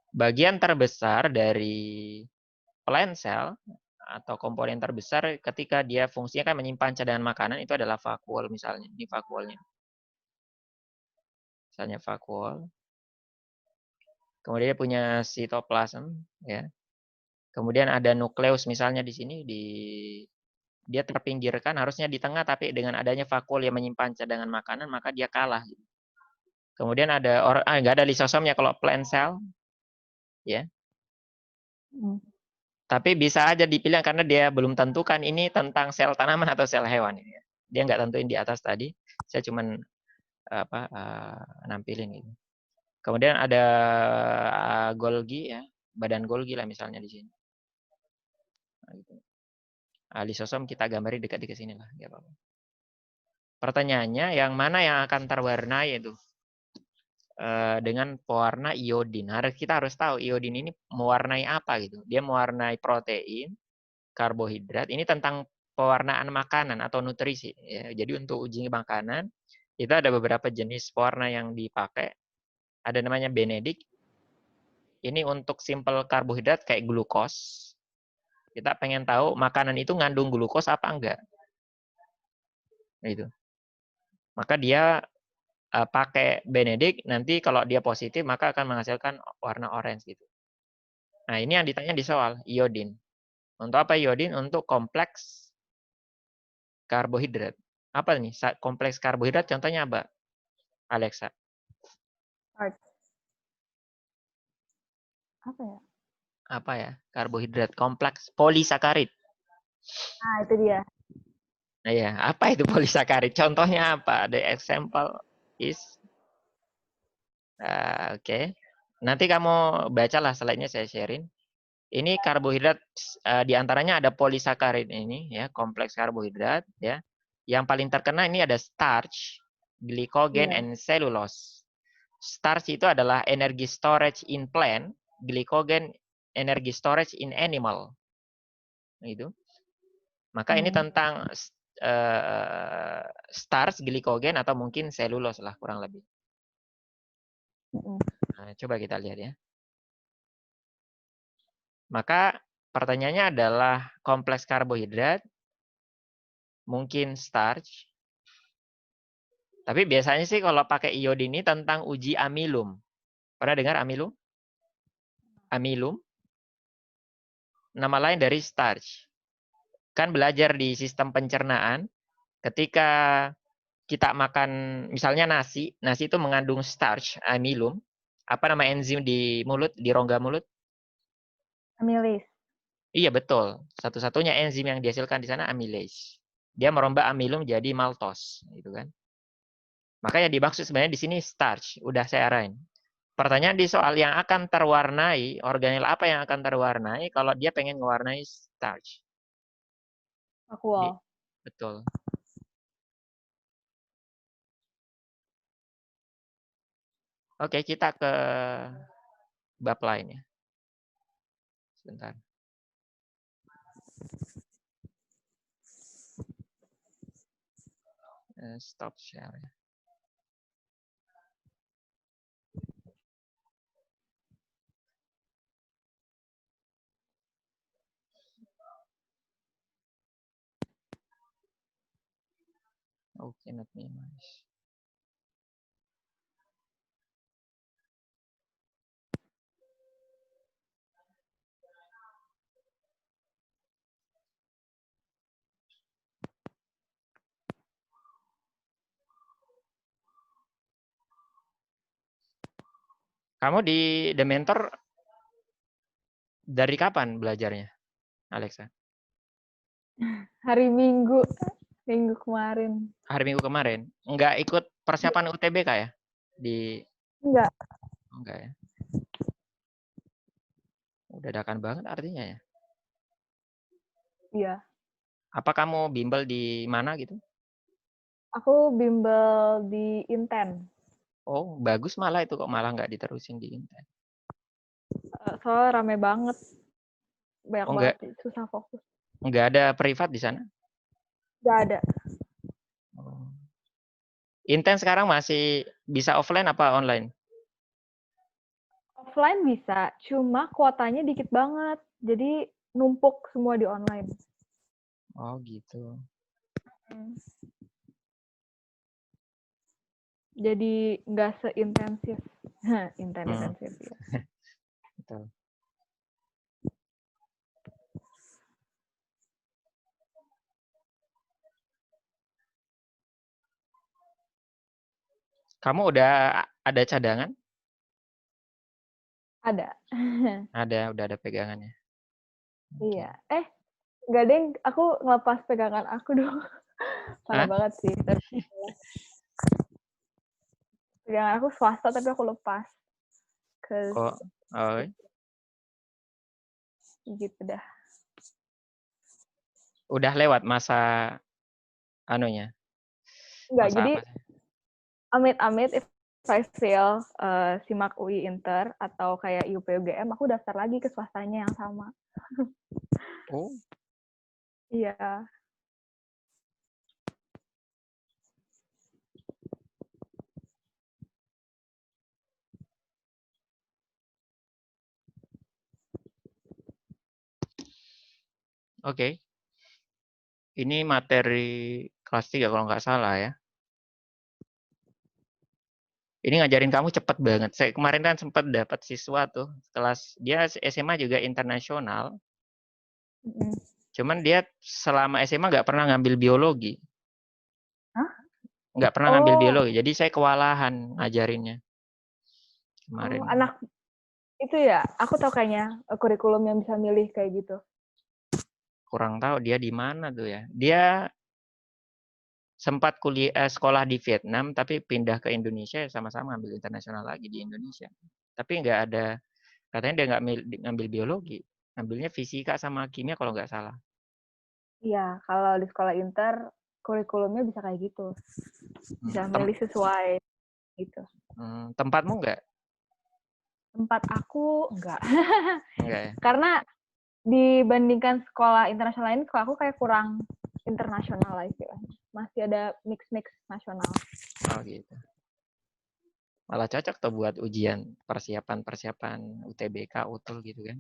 Bagian terbesar dari plant cell atau komponen terbesar ketika dia fungsinya kan menyimpan cadangan makanan itu adalah vakuol misalnya. Ini vakuolnya. Misalnya vakuol. Kemudian dia punya sitoplasm ya. Kemudian ada nukleus misalnya di sini dia terpinggirkan harusnya di tengah tapi dengan adanya vakuol yang menyimpan cadangan makanan maka dia kalah. Kemudian ada nggak ada lisosomnya kalau plant cell ya. Tapi bisa aja dipilih karena dia belum tentukan ini tentang sel tanaman atau sel hewan ya. Dia nggak tentuin di atas tadi. Saya cuman nampilin ini. Kemudian ada Golgi ya, badan Golgi lah misalnya di sini. Nah, gitu. Lisosom kita gambari dekat di sini lah, nggak apa-apa. Pertanyaannya, yang mana yang akan terwarnai itu dengan pewarna iodin? Kita harus tahu iodin ini mewarnai apa gitu. Dia mewarnai protein, karbohidrat. Ini tentang pewarnaan makanan atau nutrisi. Ya. Jadi untuk uji makanan itu ada beberapa jenis pewarna yang dipakai. Ada namanya Benedict. Ini untuk simple karbohidrat kayak glukos. Kita pengen tahu makanan itu ngandung glukos apa enggak. Gitu. Maka dia pakai Benedict, nanti kalau dia positif maka akan menghasilkan warna orange gitu. Nah, ini yang ditanya di soal, iodin. Untuk apa iodin? Untuk kompleks karbohidrat. Apa nih? Kompleks karbohidrat contohnya apa, Alexa? Starch. Apa ya? Apa ya? Karbohidrat kompleks polisakarid. Nah, itu dia. Nah, ya, apa itu polisakarid? Contohnya apa? The example is oke. Nanti kamu bacalah slide-nya saya sharing. Ini karbohidrat di antaranya ada polisakarid ini ya, kompleks karbohidrat ya. Yang paling terkena ini ada starch, glycogen Iya. and cellulose. Starch itu adalah energy storage in plant, glycogen energy storage in animal. Itu. Maka ini tentang starch, glycogen atau mungkin cellulose lah kurang lebih. Nah, coba kita lihat ya. Maka pertanyaannya adalah kompleks karbohidrat, mungkin starch. Tapi biasanya sih kalau pakai iodin ini tentang uji amilum. Pernah dengar amilum? Amilum, nama lain dari starch. Kan belajar di sistem pencernaan, ketika kita makan misalnya nasi itu mengandung starch, amilum. Apa nama enzim di mulut, di rongga mulut? Amylase. Iya betul. Satu-satunya enzim yang dihasilkan di sana amylase. Dia merombak amilum jadi maltose, gitu kan. Makanya dimaksud sebenarnya di sini starch. Udah saya arahin. Pertanyaan di soal yang akan terwarnai, organel apa yang akan terwarnai kalau dia pengen mewarnai starch? Aqua. Betul. Oke, kita ke bab lain ya. Sebentar. Stop share. Oh, cannot minimize. Kamu di Dementor dari kapan belajarnya, Alexa? Hari Minggu kemarin. Hari Minggu kemarin. Enggak ikut persiapan UTBK ya? Enggak. Enggak ya? Udah dadakan banget artinya ya? Iya. Apa kamu bimbel di mana gitu? Aku bimbel di Inten. Oh, bagus malah itu kok malah nggak diterusin di Inten. Soalnya rame banget. Banyak Oh, banget, susah fokus. Nggak ada privat di sana? Nggak ada. Oh. Inten sekarang masih bisa offline apa online? Offline bisa, cuma kuotanya dikit banget. Jadi numpuk semua di online. Oh gitu. Jadi nggak seintensif. Intensif ya. Betul. Kamu udah ada cadangan? Ada. Udah ada pegangannya. Iya. Nggak deng, aku ngelepas pegangan aku dong. Parah banget sih. Pegangan aku swasta tapi aku lepas. Oh. Gitu dah. Udah lewat masa anunya. Enggak, Masa jadi apa sih? amit-amit if I fail SIMAK UI Inter atau kayak IUP UGM, aku daftar lagi ke swastanya yang sama. Oh. Iya. Oke. Ini materi kelas 3 kalau nggak salah ya. ini ngajarin kamu cepet banget. Saya kemarin kan sempat dapat siswa tuh kelas dia SMA juga internasional. Cuman dia selama SMA nggak pernah ngambil biologi. Hah? Nggak pernah ngambil Oh. biologi. Jadi saya kewalahan ngajarinnya kemarin. Oh, anak itu ya, aku tahu kayaknya kurikulum yang bisa milih kayak gitu. Kurang tahu dia di mana tuh ya. Dia sempat kuliah sekolah di Vietnam tapi pindah ke Indonesia sama-sama ngambil internasional lagi di Indonesia. Tapi nggak ada, katanya dia nggak ngambil biologi, ngambilnya fisika sama kimia kalau nggak salah. Iya, kalau di sekolah inter kurikulumnya bisa kayak gitu, bisa milih sesuai gitu. Tempatmu nggak? Tempat aku enggak. Enggak ya? Karena dibandingkan sekolah internasional lain, sekolah aku kayak kurang internasional lah istilahnya. Masih ada mix-mix nasional. Oh gitu. Malah cocok tuh buat ujian persiapan UTBK, UTUL gitu kan.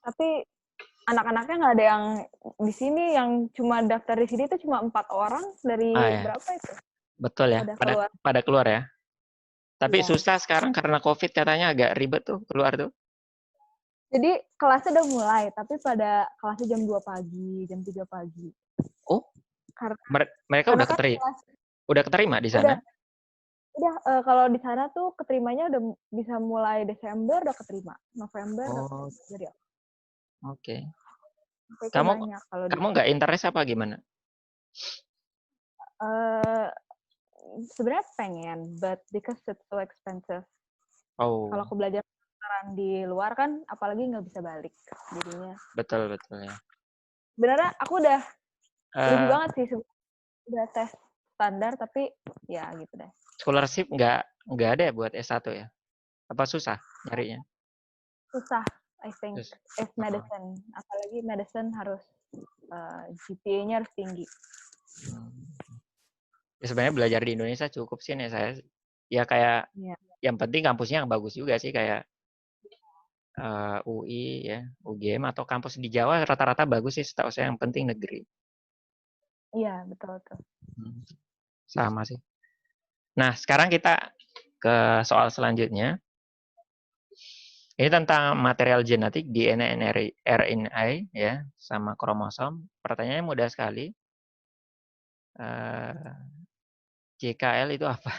Tapi anak-anaknya nggak ada yang di sini, yang cuma daftar di sini itu cuma 4 orang dari Ya. berapa itu? Betul ya, pada keluar ya. Tapi ya. susah sekarang karena COVID katanya agak ribet tuh keluar tuh. Jadi kelasnya udah mulai, tapi pada kelasnya jam 2 pagi, jam 3 pagi. Oh, mereka udah keterima di sana? Udah kalau di sana tuh keterimanya udah bisa mulai Desember udah keterima, November Oh, jadi oke. Okay. Kamu nggak interest apa gimana? Sebenarnya pengen, but because it's so expensive. Oh. Kalau aku belajar sekarang di luar kan, apalagi nggak bisa balik jadinya. Betul ya. Sebenarnya aku udah rugi banget sih, udah tes standar tapi ya gitu deh. Scholarship nggak ada ya buat S1 ya? Apa susah nyarinya? Susah, I think. If medicine, apalagi medicine harus GPA-nya harus tinggi. Ya sebenarnya belajar di Indonesia cukup sih nih saya. Ya kayak yang penting kampusnya yang bagus juga sih kayak UI ya, UGM atau kampus di Jawa rata-rata bagus sih setahu saya, yang penting negeri. Iya, betul. Sama sih. Nah, sekarang kita ke soal selanjutnya. Ini tentang material genetik DNA, RNA ya, sama kromosom. Pertanyaannya mudah sekali. JKL itu apa?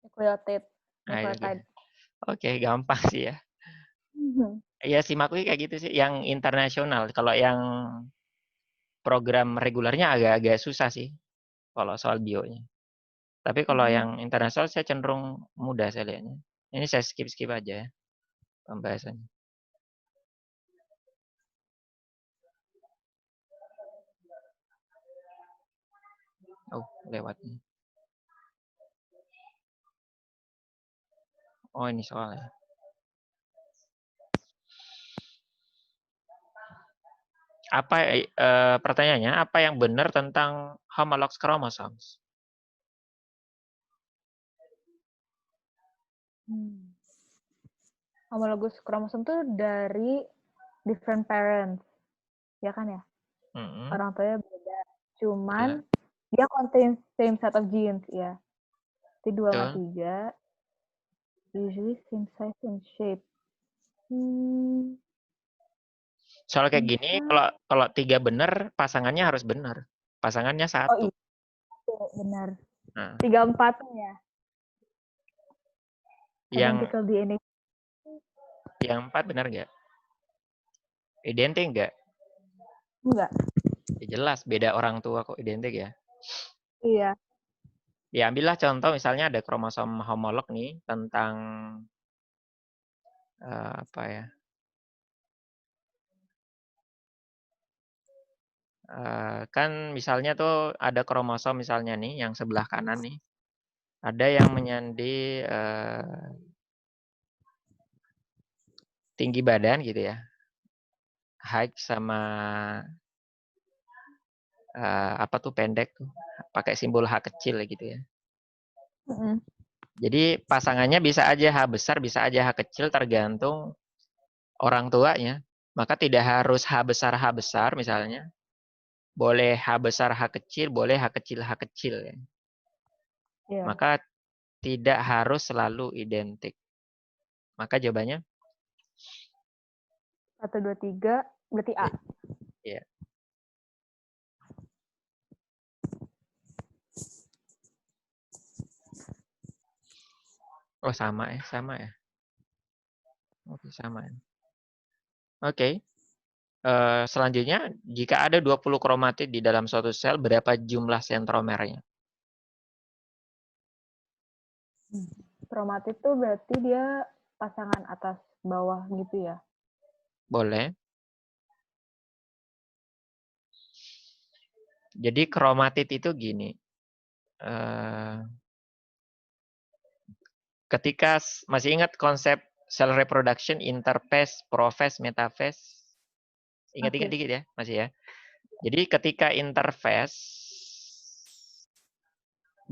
Nucleotide. Oke, gampang sih ya. Ya simakui kayak gitu sih. Yang internasional, kalau yang program regulernya agak-agak susah sih kalau soal bionya. Tapi kalau yang internasional saya cenderung mudah saya lihatnya. Ini saya skip aja ya pembahasannya. Oh, lewatnya. Oh, ini soalnya. Pertanyaannya, apa yang benar tentang homologous chromosomes? Homologous chromosome tuh dari different parents, ya kan ya? Orang tuanya beda, cuman dia contain same set of genes ya. Jadi 2/3, usually same size and shape. Soal kayak gini, kalau 3 benar, pasangannya harus benar. Pasangannya 1. Oh iya, benar. 3/4-nya. Identical DNA. Yang 4 benar nggak? Identik nggak? Enggak. Ya jelas, beda orang tua kok identik ya. Iya. Ya ambillah contoh misalnya ada kromosom homolog nih tentang apa ya? Kan misalnya tuh ada kromosom misalnya nih yang sebelah kanan nih. Ada yang menyandi tinggi badan gitu ya. Height sama apa tuh pendek tuh. Pakai simbol H kecil gitu ya. Jadi pasangannya bisa aja H besar, bisa aja H kecil tergantung orang tuanya. Maka tidak harus H besar misalnya. Boleh H besar H kecil, boleh H kecil ya. Iya. Maka tidak harus selalu identik. Maka jawabannya? 1, 2, 3, berarti A. Iya. Oh, sama ya, sama ya. Oke, sama ya. Oke. Selanjutnya, jika ada 20 kromatid di dalam suatu sel, berapa jumlah sentromernya? Kromatid tuh berarti dia pasangan atas bawah gitu ya? Boleh. Jadi kromatid itu gini. Ketika masih ingat konsep cell reproduction, interphase, prophase, metaphase? Ingat-ingat dikit ya, masih ya. Jadi ketika interphase,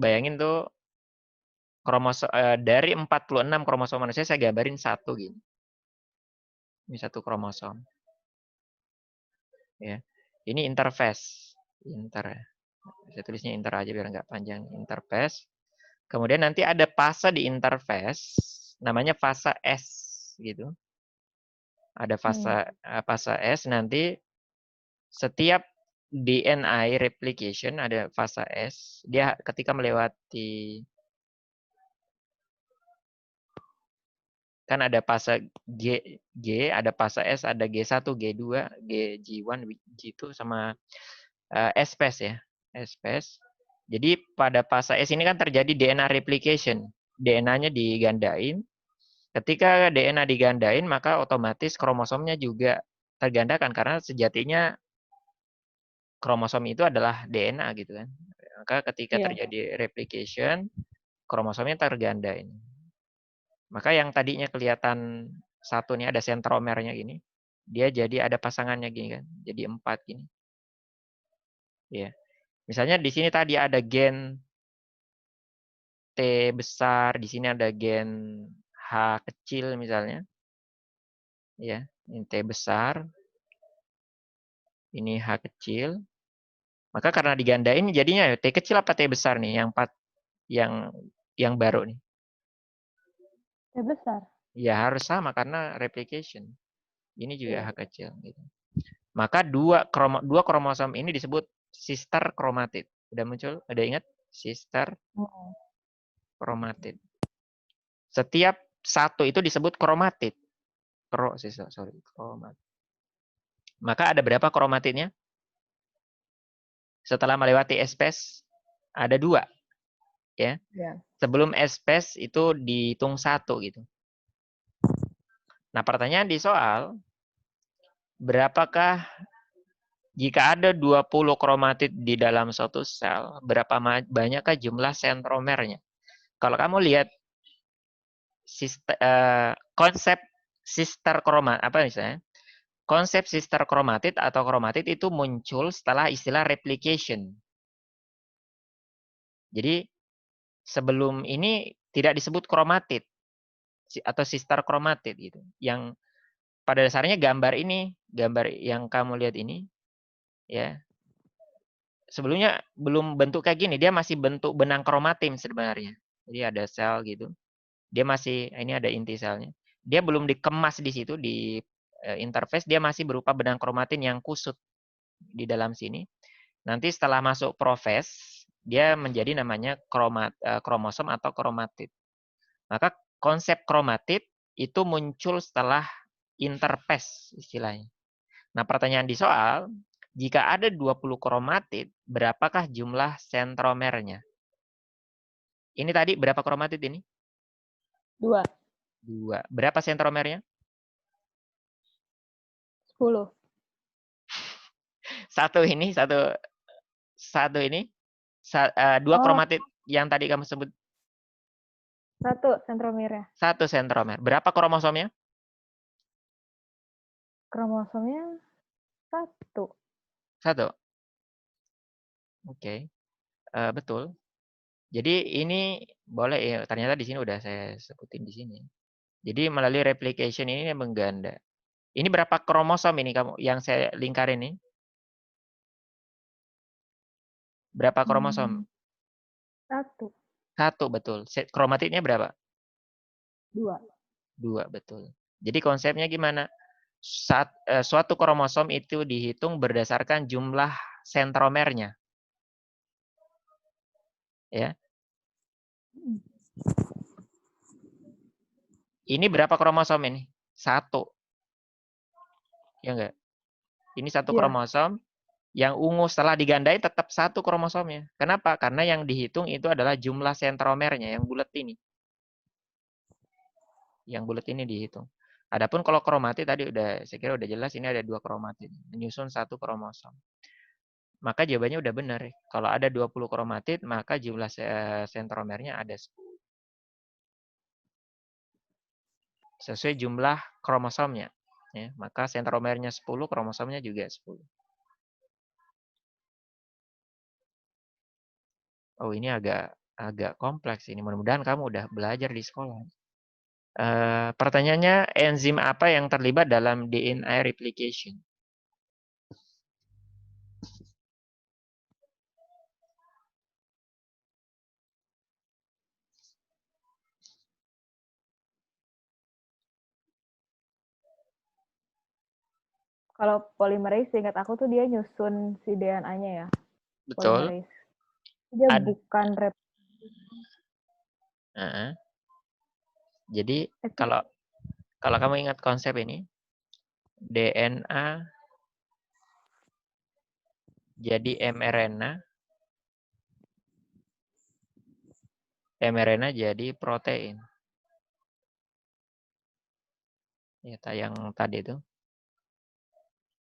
bayangin tuh dari 46 kromosom manusia saya gambarin satu gini. Ini satu kromosom. Ya. Ini interphase. Saya tulisnya inter aja biar nggak panjang. Interphase. Kemudian nanti ada fase di interphase, namanya fase S gitu. Ada fase S, nanti setiap DNA replication ada fase S. Dia ketika melewati, kan ada fase G, ada fase S, ada G1, G2, G1, G2 sama S-phase ya. S-phase. Jadi pada fase S ini kan terjadi DNA replication. DNA-nya digandain. Ketika DNA digandain, maka otomatis kromosomnya juga tergandakan karena sejatinya kromosom itu adalah DNA gitu kan. Maka ketika terjadi replication, kromosomnya tergandain. Maka yang tadinya kelihatan satu nih ada sentromernya gini, dia jadi ada pasangannya gini kan. Jadi 4 gini. Ya. Misalnya di sini tadi ada gen T besar, di sini ada gen H kecil misalnya. Ya, ini T besar. Ini H kecil. Maka karena digandain jadinya T kecil apa T besar nih yang baru nih? T besar. Ya harus sama karena replication. Ini juga H kecil gitu. Maka dua kromosom ini disebut sister kromatid. Udah muncul? Ada ingat? Sister kromatid. Setiap satu itu disebut kromatid. Kromatid. Maka ada berapa kromatidnya? Setelah melewati S-phase ada 2. Ya. Sebelum S-phase itu dihitung 1 gitu. Nah, pertanyaan di soal, berapakah jika ada 20 kromatid di dalam suatu sel, berapa banyakkah jumlah sentromernya? Kalau kamu lihat konsep sister kromatid, apa misalnya? Konsep sister kromatid atau kromatid itu muncul setelah istilah replication. Jadi sebelum ini tidak disebut kromatid atau sister kromatid gitu. Yang pada dasarnya gambar yang kamu lihat ini, ya. Sebelumnya belum bentuk kayak gini, dia masih bentuk benang kromatin sebenarnya. Jadi ada sel gitu. Dia masih, ini ada inti selnya. Dia belum dikemas di situ, di interface, dia masih berupa benang kromatin yang kusut di dalam sini. Nanti setelah masuk prophase, dia menjadi namanya kromosom atau kromatid. Maka konsep kromatid itu muncul setelah interphase istilahnya. Nah, pertanyaan di soal, jika ada 20 kromatid, berapakah jumlah sentromernya? Ini tadi berapa kromatid ini? 2. 2. Berapa sentromernya? 10. Dua kromatid yang tadi kamu sebut. 1 sentromernya. 1 sentromer. Berapa kromosomnya? Kromosomnya 1. 1. Oke. Betul. Jadi ini boleh ya, ternyata di sini udah saya sebutin di sini. Jadi melalui replication ini mengganda. Ini berapa kromosom ini kamu yang saya lingkarin ini? Berapa kromosom? 1. 1, betul. Kromatidnya berapa? 2. 2, betul. Jadi konsepnya gimana? Suatu kromosom itu dihitung berdasarkan jumlah sentromernya. Ya. Ini berapa kromosom ini? 1. Ya enggak? Ini 1 kromosom. Yang ungu setelah digandai tetap 1 kromosomnya. Kenapa? Karena yang dihitung itu adalah jumlah sentromernya yang bulat ini. Yang bulat ini dihitung. Adapun kalau kromatid tadi saya kira udah jelas, ini ada 2 kromatid menyusun 1 kromosom. Maka jawabannya udah benar. Kalau ada 20 kromatid, maka jumlah sentromernya ada 10. Sesuai jumlah kromosomnya. Ya, maka sentromernya 10, kromosomnya juga 10. Oh, ini agak kompleks ini. Mudah-mudahan kamu udah belajar di sekolah. Pertanyaannya, enzim apa yang terlibat dalam DNA replication? Kalau polymerase, ingat aku tuh dia nyusun si DNA-nya ya. Betul. Polymerase. Dia bukan Jadi kalau kamu ingat konsep ini, DNA jadi mRNA, mRNA jadi protein. Ya, yang tadi itu.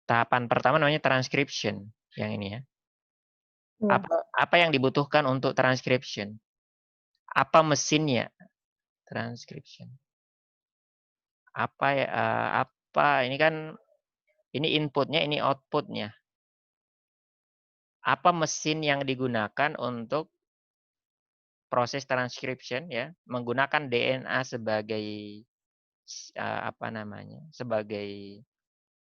Tahapan pertama namanya transcription, yang ini ya. Apa yang dibutuhkan untuk transcription? Apa mesinnya? Transcription. Ini kan ini inputnya, ini outputnya. Apa mesin yang digunakan untuk proses transcription ya, menggunakan DNA sebagai sebagai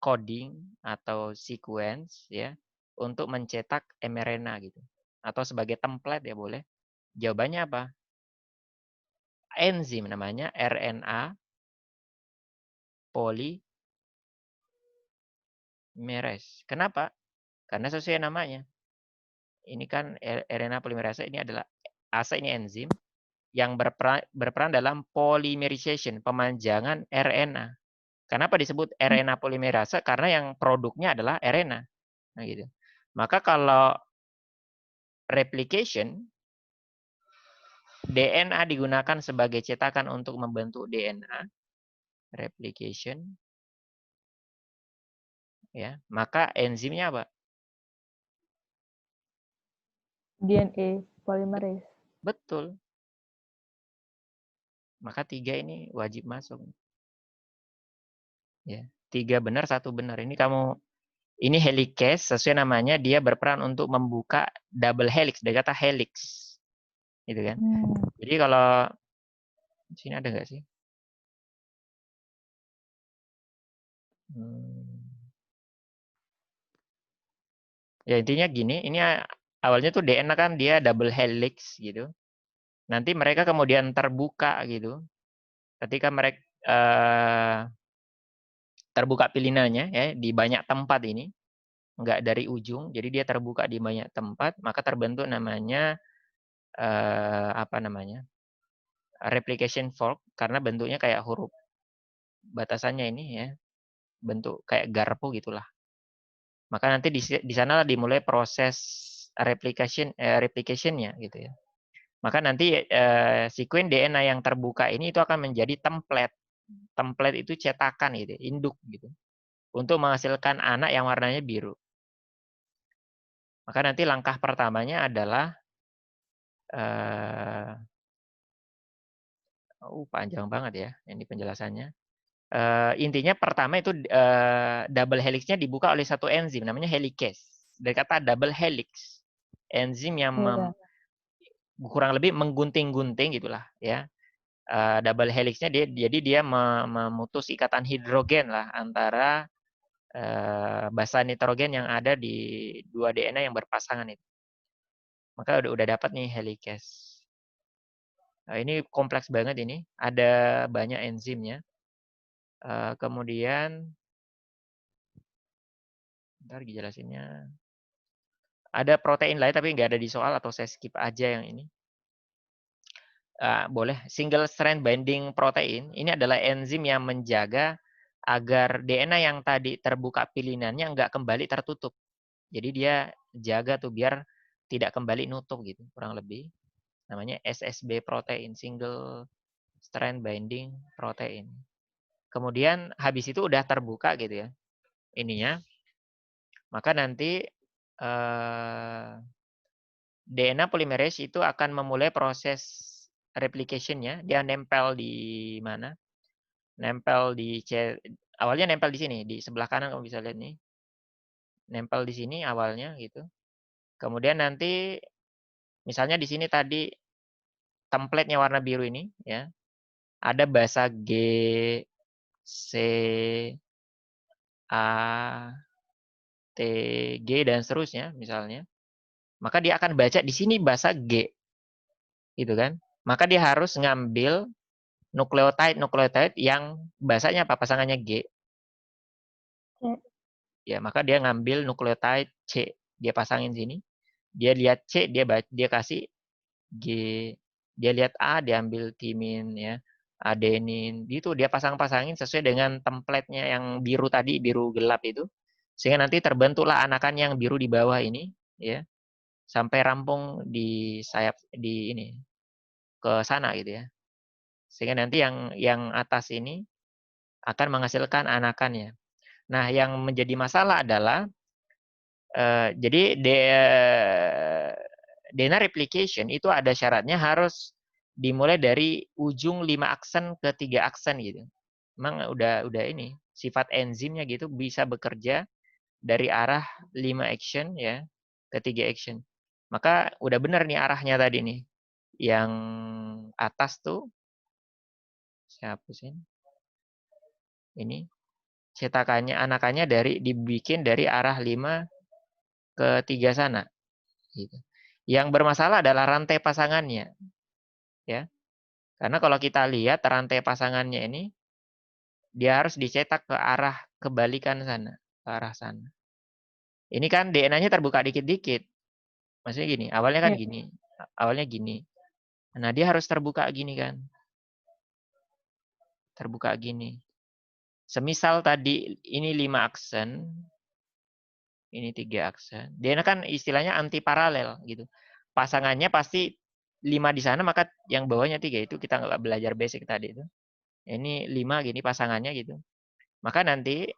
coding atau sequence ya, untuk mencetak mRNA gitu. Atau sebagai template ya boleh. Jawabannya apa? Enzim namanya RNA polymerase. Kenapa? Karena sesuai namanya. Ini kan RNA polymerase ini adalah ini enzim yang berperan dalam polymerization, pemanjangan RNA. Kenapa disebut RNA polymerase? Karena yang produknya adalah RNA. Nah, gitu. Maka kalau replication, DNA digunakan sebagai cetakan untuk membentuk DNA, replication, ya, maka enzimnya apa? DNA polymerase. Betul. Maka 3 ini wajib masuk. Ya, 3 benar, 1 benar. Ini helicase, sesuai namanya dia berperan untuk membuka double helix, dari kata helix. Gitu kan. Jadi kalau sini ada nggak sih? Ya intinya gini, ini awalnya tuh DNA kan dia double helix gitu. Nanti mereka kemudian terbuka gitu. Ketika mereka terbuka pilinanya ya di banyak tempat ini, nggak dari ujung, jadi dia terbuka di banyak tempat, maka terbentuk namanya replication fork, karena bentuknya kayak huruf batasannya ini ya, bentuk kayak garpu gitulah. Maka nanti di sana dimulai proses replication-nya gitu ya. Maka nanti sekuen DNA yang terbuka ini itu akan menjadi template. Template itu cetakan gitu, induk gitu. Untuk menghasilkan anak yang warnanya biru. Maka nanti langkah pertamanya adalah panjang banget ya ini penjelasannya. Intinya pertama itu double helix-nya dibuka oleh satu enzim namanya helicase. Dari kata double helix. Enzim yang kurang lebih menggunting-gunting gitulah ya. Double helix-nya dia memutus ikatan hidrogen lah antara basa nitrogen yang ada di 2 DNA yang berpasangan itu. Maka udah dapat nih helicase. Ini kompleks banget ini, ada banyak enzimnya. Kemudian bentar dijelasinnya. Ada protein lain tapi nggak ada di soal atau saya skip aja yang ini. Boleh. Single strand binding protein ini adalah enzim yang menjaga agar DNA yang tadi terbuka pilinannya nggak kembali tertutup. Jadi dia jaga tuh biar tidak kembali nutup gitu, kurang lebih. Namanya SSB protein, single strand binding protein. Kemudian habis itu udah terbuka gitu ya ininya, maka nanti DNA polymerase itu akan memulai proses replication-nya. Dia nempel di mana? Nempel di awalnya nempel di sini, di sebelah kanan kamu bisa lihat nih. Nempel di sini awalnya gitu. Kemudian nanti misalnya di sini tadi template-nya warna biru ini ya. Ada bahasa G, C, A, T, G dan seterusnya misalnya. Maka dia akan baca di sini bahasa G. Gitu kan? Maka dia harus ngambil nukleotide yang bahasanya apa? Pasangannya G. Ya, maka dia ngambil nukleotide C, dia pasangin sini. Dia lihat C, dia kasih G. Dia lihat A, dia ambil timin ya, adenin. Gitu dia pasang-pasangin sesuai dengan template-nya yang biru tadi, biru gelap itu. Sehingga nanti terbentuklah anakan yang biru di bawah ini ya. Sampai rampung di sayap di ini ke sana gitu ya. Sehingga nanti yang atas ini akan menghasilkan anakannya. Nah, yang menjadi masalah adalah jadi DNA replication itu ada syaratnya harus dimulai dari ujung 5 aksen ke 3 aksen gitu. Memang udah ini sifat enzimnya gitu bisa bekerja dari arah 5 action ya ke 3 action. Maka udah benar nih arahnya tadi nih. Yang atas tuh saya hapusin. Ini cetakannya anakannya dibikin dari arah 5 ke 3 sana gitu. Yang bermasalah adalah rantai pasangannya ya. Karena kalau kita lihat rantai pasangannya ini dia harus dicetak ke arah kebalikan sana, ke arah sana. Ini kan DNA-nya terbuka dikit-dikit. Maksudnya gini, awalnya kan gini. Awalnya gini. Nah, dia harus terbuka gini kan. Terbuka gini. Semisal tadi ini 5 aksen, ini 3 aksen. DNA kan istilahnya anti paralel gitu. Pasangannya pasti 5 di sana, maka yang bawahnya 3 itu kita nggak belajar basic tadi itu. Ini 5 gini pasangannya gitu. Maka nanti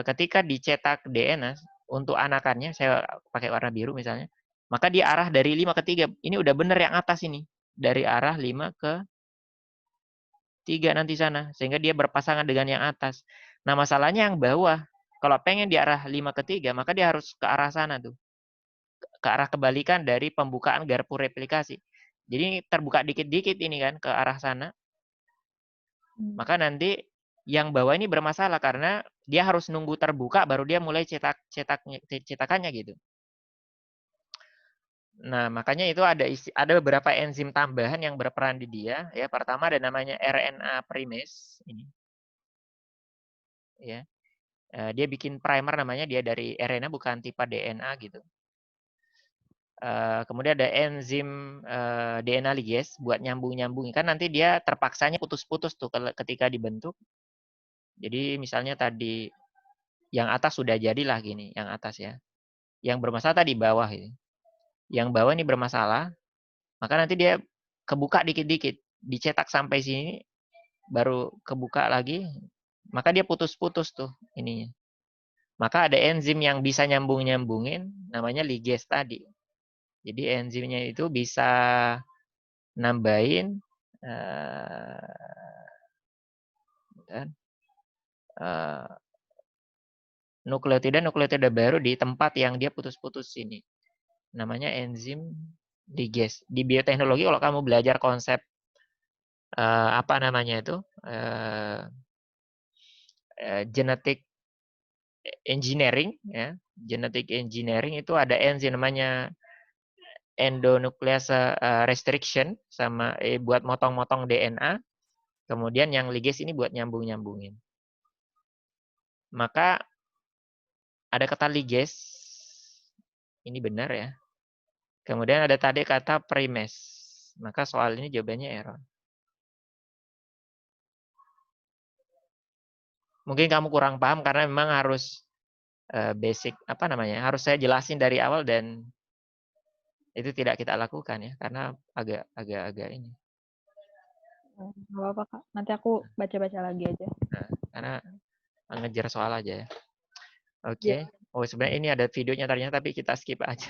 ketika dicetak DNA untuk anakannya, saya pakai warna biru misalnya, maka dia arah dari 5 ke 3. Ini udah benar yang atas ini. Dari arah 5 ke 3 nanti sana. Sehingga dia berpasangan dengan yang atas. Nah, masalahnya yang bawah. Kalau pengen di arah 5 ke 3, maka dia harus ke arah sana tuh. Ke arah kebalikan dari pembukaan garpu replikasi. Jadi terbuka dikit-dikit ini kan ke arah sana. Maka nanti yang bawah ini bermasalah karena dia harus nunggu terbuka baru dia mulai cetakannya gitu. Nah, makanya itu ada beberapa enzim tambahan yang berperan di dia ya. Pertama ada namanya RNA primase ini. Ya. Dia bikin primer namanya, dia dari RNA bukan tipe DNA gitu. Kemudian ada enzim DNA ligase buat nyambung-nyambungin. Kan nanti dia terpaksanya putus-putus tuh ketika dibentuk. Jadi misalnya tadi yang atas sudah jadilah gini, yang atas ya. Yang bermasalah tadi bawah ini. Yang bawah ini bermasalah, maka nanti dia kebuka dikit-dikit, dicetak sampai sini, baru kebuka lagi, maka dia putus-putus tuh ininya. Maka ada enzim yang bisa nyambung-nyambungin, namanya ligase tadi. Jadi enzimnya itu bisa nambahin nukleotida baru di tempat yang dia putus-putus ini. Namanya enzim ligase. Di bioteknologi kalau kamu belajar konsep apa namanya itu genetic engineering ya, genetic engineering itu ada enzim namanya endonuklease restriction sama buat motong-motong DNA. Kemudian yang ligase ini buat nyambung-nyambungin. Maka ada kata ligase. Ini benar ya. Kemudian ada tadi kata primase. Maka soal ini jawabannya error. Mungkin kamu kurang paham karena memang harus basic harus saya jelasin dari awal dan itu tidak kita lakukan ya karena agak ini. Nggak apa-apa Kak. Nanti aku baca-baca lagi aja. Nah, karena ngejar soal aja ya. Oke. Oh sebenarnya ini ada videonya ternyata tapi kita skip aja.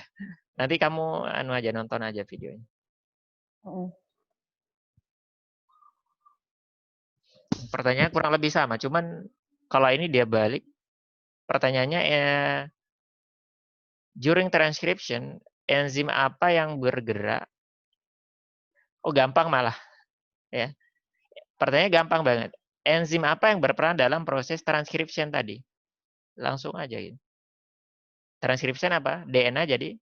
Nanti kamu nonton aja videonya. Pertanyaannya kurang lebih sama, cuman kalau ini dia balik. Pertanyaannya during transcription enzim apa yang bergerak? Oh gampang malah ya. Pertanyaannya gampang banget. Enzim apa yang berperan dalam proses transcription tadi? Langsung aja gitu. Transcription apa? DNA jadi?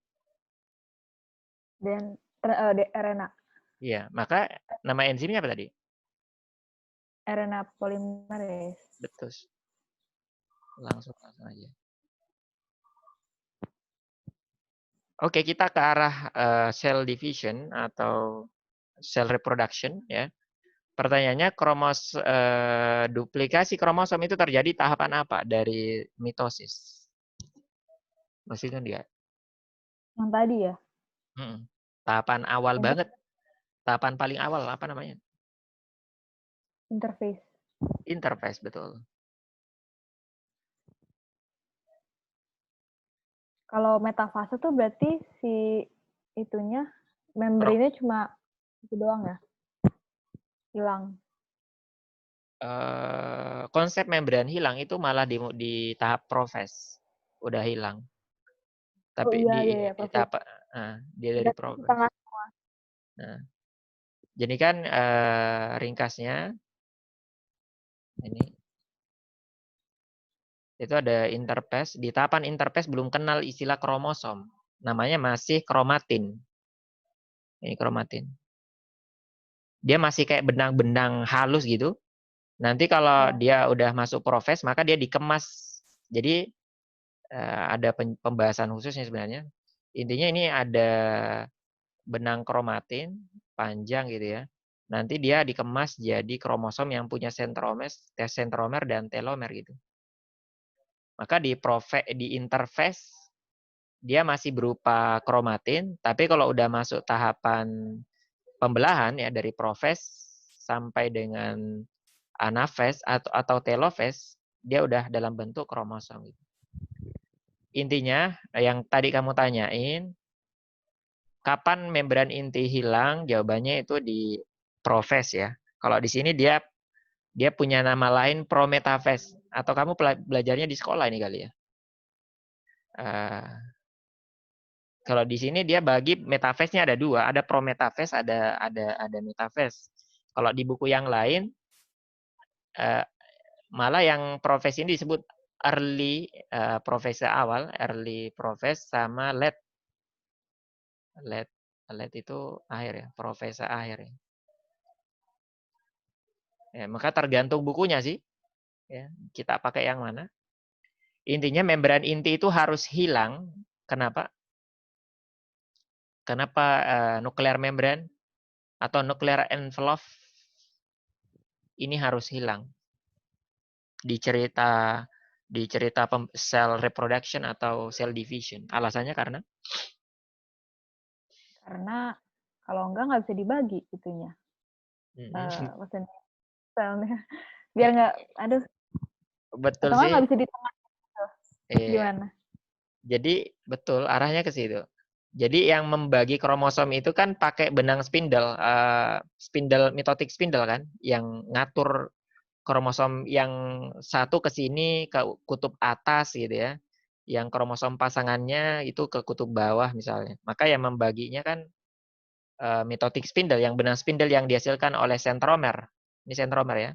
Dan RNA. Iya, maka nama enzimnya apa tadi? RNA polymerase. Betul. Langsung aja. Oke, kita ke arah cell division atau cell reproduction ya. Pertanyaannya duplikasi kromosom itu terjadi tahapan apa dari mitosis? Masih kan dia? Yang tadi ya? Tahapan awal banget. Tahapan paling awal apa namanya? Interface. Interface, betul. Kalau metafase tuh berarti si itunya membrannya cuma itu doang ya? Hilang. Konsep membran hilang itu malah di tahap profes. Udah hilang. Tapi iya, di tahap dia dari profes. Nah, jadi kan ringkasnya ini itu ada interphase. Di tahapan interphase belum kenal istilah kromosom. Namanya masih kromatin. Ini kromatin. Dia masih kayak benang-benang halus gitu. Nanti kalau dia udah masuk profes, maka dia dikemas. Jadi ada pembahasan khususnya sebenarnya. Intinya ini ada benang kromatin panjang gitu ya. Nanti dia dikemas jadi kromosom yang punya sentromer dan telomer gitu. Maka di interface dia masih berupa kromatin, tapi kalau udah masuk tahapan pembelahan ya dari profes sampai dengan anaphase atau telophase, dia udah dalam bentuk kromosom gitu. Intinya yang tadi kamu tanyain, kapan membran inti hilang? Jawabannya itu di profes ya. Kalau di sini dia punya nama lain prometaphase. Atau kamu belajarnya di sekolah ini kali ya. Kalau di sini dia bagi metaphase-nya ada dua, ada prometaphase, ada metaphase. Kalau di buku yang lain, malah yang profes ini disebut early profese awal, early profes sama late itu akhir ya, profese akhir ya. Maka tergantung bukunya sih. Ya, kita pakai yang mana. Intinya membran inti itu harus hilang. Kenapa? Kenapa nuklear membran atau nuclear envelope ini harus hilang di cerita cell reproduction atau cell division. Alasannya karena kalau nggak bisa dibagi itunya. Maksudnya selnya biar nggak betul atau sih. Nggak bisa di tengah. Gimana? Jadi betul arahnya ke situ. Jadi yang membagi kromosom itu kan pakai benang spindle, mitotic spindle kan, yang ngatur kromosom yang satu ke sini ke kutub atas gitu ya. Yang kromosom pasangannya itu ke kutub bawah misalnya. Maka yang membaginya kan mitotic spindle, yang benang spindle yang dihasilkan oleh sentromer. Ini sentromer ya.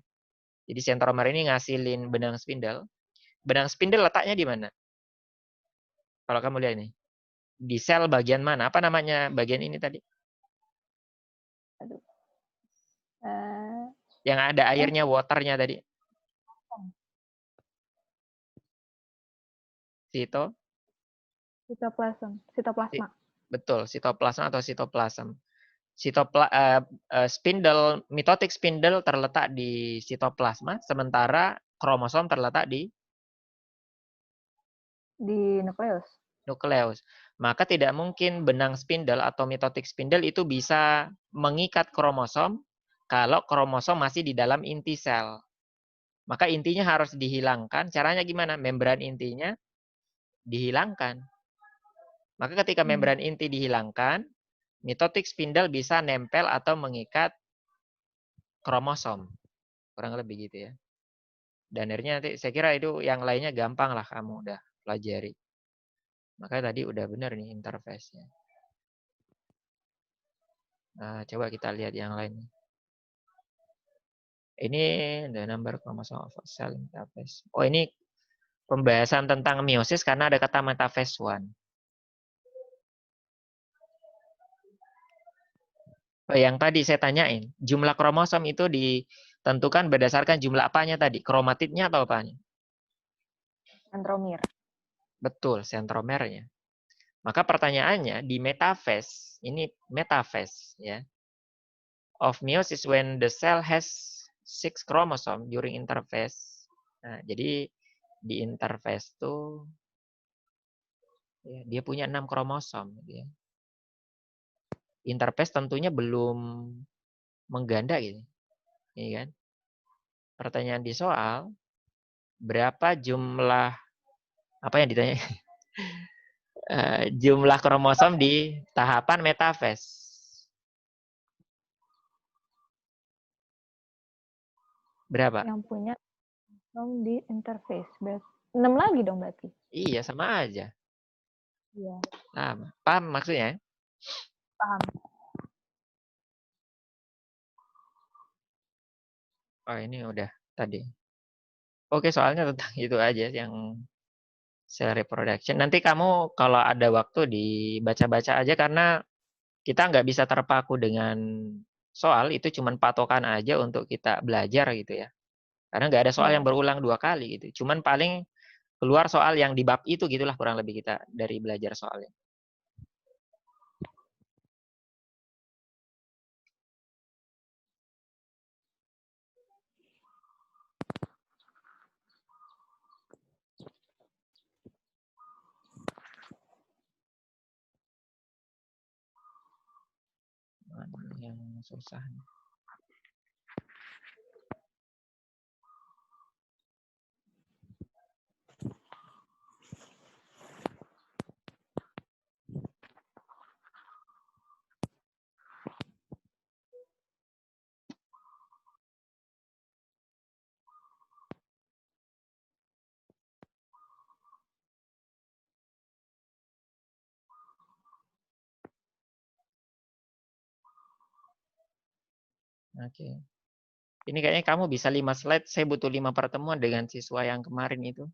Jadi sentromer ini ngasilin benang spindle. Benang spindle letaknya di mana? Kalau kamu lihat ini. di sel bagian mana? Apa namanya bagian ini tadi? Aduh. Yang ada airnya, waternya tadi. Sitoplasma. Betul, sitoplasma atau sitoplasm. Spindle, mitotic spindle terletak di sitoplasma, sementara kromosom terletak di nukleus. Maka tidak mungkin benang spindle atau mitotic spindle itu bisa mengikat kromosom kalau kromosom masih di dalam inti sel. Maka intinya harus dihilangkan. Caranya gimana? Membran intinya dihilangkan. Maka ketika membran inti dihilangkan, mitotic spindle bisa nempel atau mengikat kromosom. Kurang lebih gitu ya. Dan akhirnya nanti saya kira itu yang lainnya gampang lah kamu udah pelajari. Makanya tadi udah benar nih interface-nya. Nah, coba kita lihat yang lain. Ini the number chromosome of a cell interface. Oh, ini pembahasan tentang meiosis karena ada kata metaphase 1. Oh, yang tadi saya tanyain, jumlah kromosom itu ditentukan berdasarkan jumlah apanya tadi? Kromatidnya atau apanya? Sentromer. Betul, sentromernya. Maka pertanyaannya di metaphase, ini metaphase ya. Of meiosis when the cell has 6 chromosome during interphase. Nah, jadi di interphase tuh ya, dia punya 6 kromosom gitu ya. Interphase tentunya belum mengganda gitu. Iya kan? Pertanyaan di soal, berapa jumlah apa yang ditanya? Jumlah kromosom di tahapan metaphase. Berapa? Yang punya di interface. 6 lagi dong berarti. Iya, sama aja. Iya. Nah, paham maksudnya? Paham. Oh, ini udah tadi. Oke, soalnya tentang itu aja yang cell reproduction. Nanti kamu kalau ada waktu dibaca-baca aja karena kita nggak bisa terpaku dengan soal, itu cuman patokan aja untuk kita belajar gitu ya. Karena nggak ada soal yang berulang 2 kali gitu. Cuman paling keluar soal yang di bab itu gitulah kurang lebih kita dari belajar soalnya. Yang susah. Oke. Ini kayaknya kamu bisa 5 slide, saya butuh 5 pertemuan dengan siswa yang kemarin itu.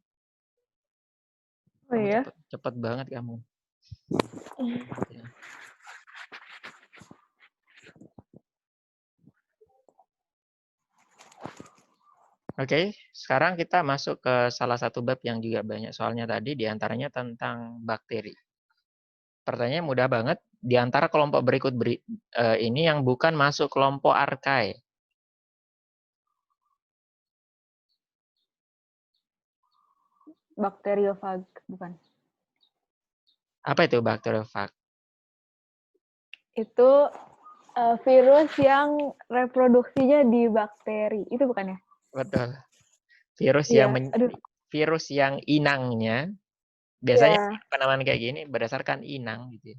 Oh iya? Cepet banget kamu. Ya. Oke, sekarang kita masuk ke salah satu bab yang juga banyak soalnya tadi, diantaranya tentang bakteri. Pertanyaannya mudah banget, di antara kelompok berikut ini yang bukan masuk kelompok archaea. Bakteriofag, bukan? Apa itu bakteriofag? Itu virus yang reproduksinya di bakteri. Itu bukan ya? Betul. Virus Iya. virus yang inangnya, biasanya penamaan kayak gini berdasarkan inang gitu.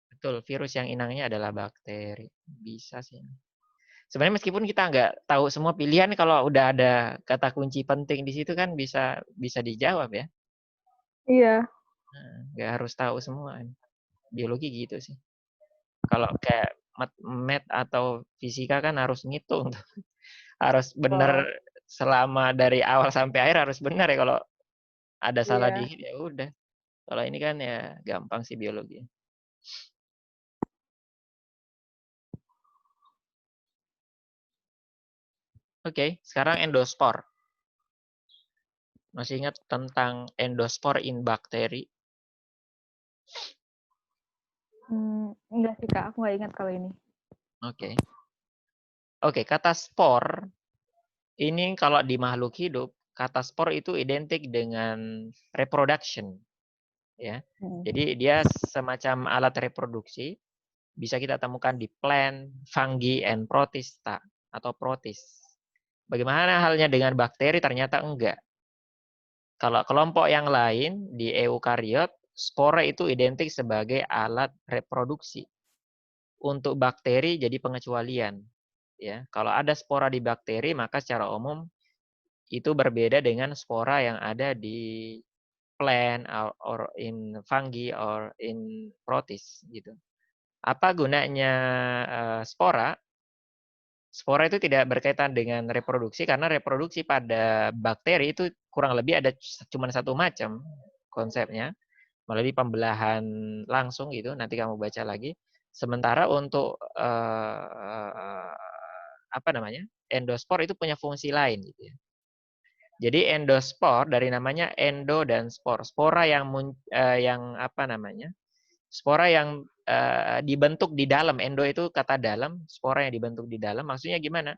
Betul, virus yang inangnya adalah bakteri. Bisa sih. Sebenarnya meskipun kita nggak tahu semua pilihan, kalau udah ada kata kunci penting di situ kan bisa dijawab ya. Iya. Nggak harus tahu semua. Biologi gitu sih. Kalau kayak math atau fisika kan harus ngitung tuh. Harus benar selama dari awal sampai akhir harus benar ya, kalau ada salah dikit ya udah Kalau ini kan ya gampang sih biologi. Oke, sekarang endospor. Masih ingat tentang endospor in bakteri? Enggak sih Kak, aku nggak ingat kalau ini. Oke. Oke, kata spor ini kalau di makhluk hidup, kata spor itu identik dengan reproduction, ya. Jadi dia semacam alat reproduksi, bisa kita temukan di plant, fungi, and protista atau protis. Bagaimana halnya dengan bakteri? Ternyata enggak. Kalau kelompok yang lain di eukariot, spora itu identik sebagai alat reproduksi. Untuk bakteri jadi pengecualian. Ya, kalau ada spora di bakteri, maka secara umum itu berbeda dengan spora yang ada di plant or in fungi or in protis gitu. Apa gunanya spora? Spora itu tidak berkaitan dengan reproduksi karena reproduksi pada bakteri itu kurang lebih ada cuma satu macam konsepnya melalui pembelahan langsung gitu. Nanti kamu baca lagi. Sementara untuk apa namanya endospor itu punya fungsi lain gitu ya. Jadi endospor dari namanya endo dan spor. Spora yang apa namanya? Spora yang dibentuk di dalam. Endo itu kata dalam, spora yang dibentuk di dalam. Maksudnya gimana?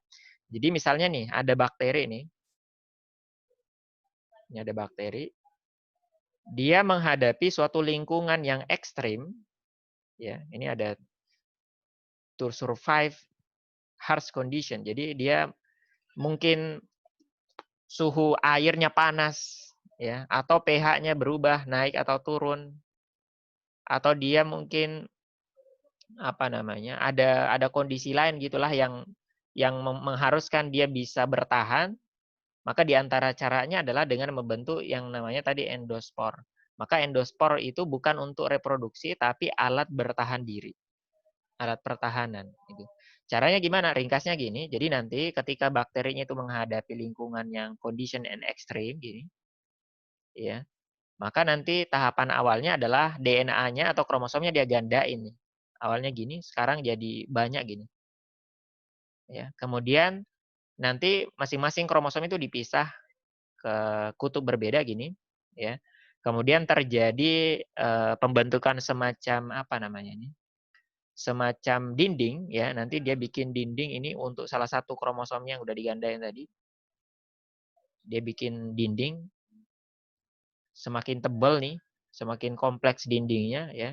Jadi misalnya nih ada bakteri nih. Ini ada bakteri. Dia menghadapi suatu lingkungan yang ekstrim. Ya, ini ada to survive harsh condition. Jadi dia mungkin suhu airnya panas ya atau pH-nya berubah naik atau turun atau dia mungkin apa namanya ada kondisi lain gitulah yang mengharuskan dia bisa bertahan, maka di antara caranya adalah dengan membentuk yang namanya tadi endospor. Maka endospor itu bukan untuk reproduksi tapi alat bertahan diri, alat pertahanan gitu. Caranya gimana? Ringkasnya gini. Jadi nanti ketika bakterinya itu menghadapi lingkungan yang condition and extreme gini, ya, maka nanti tahapan awalnya adalah DNA-nya atau kromosomnya dia gandain. Awalnya gini, sekarang jadi banyak gini. Ya, kemudian nanti masing-masing kromosom itu dipisah ke kutub berbeda gini, ya. Kemudian terjadi pembentukan semacam apa namanya ini? Semacam dinding ya, nanti dia bikin dinding ini untuk salah satu kromosomnya yang udah digandain tadi. Dia bikin dinding semakin tebal nih, semakin kompleks dindingnya ya.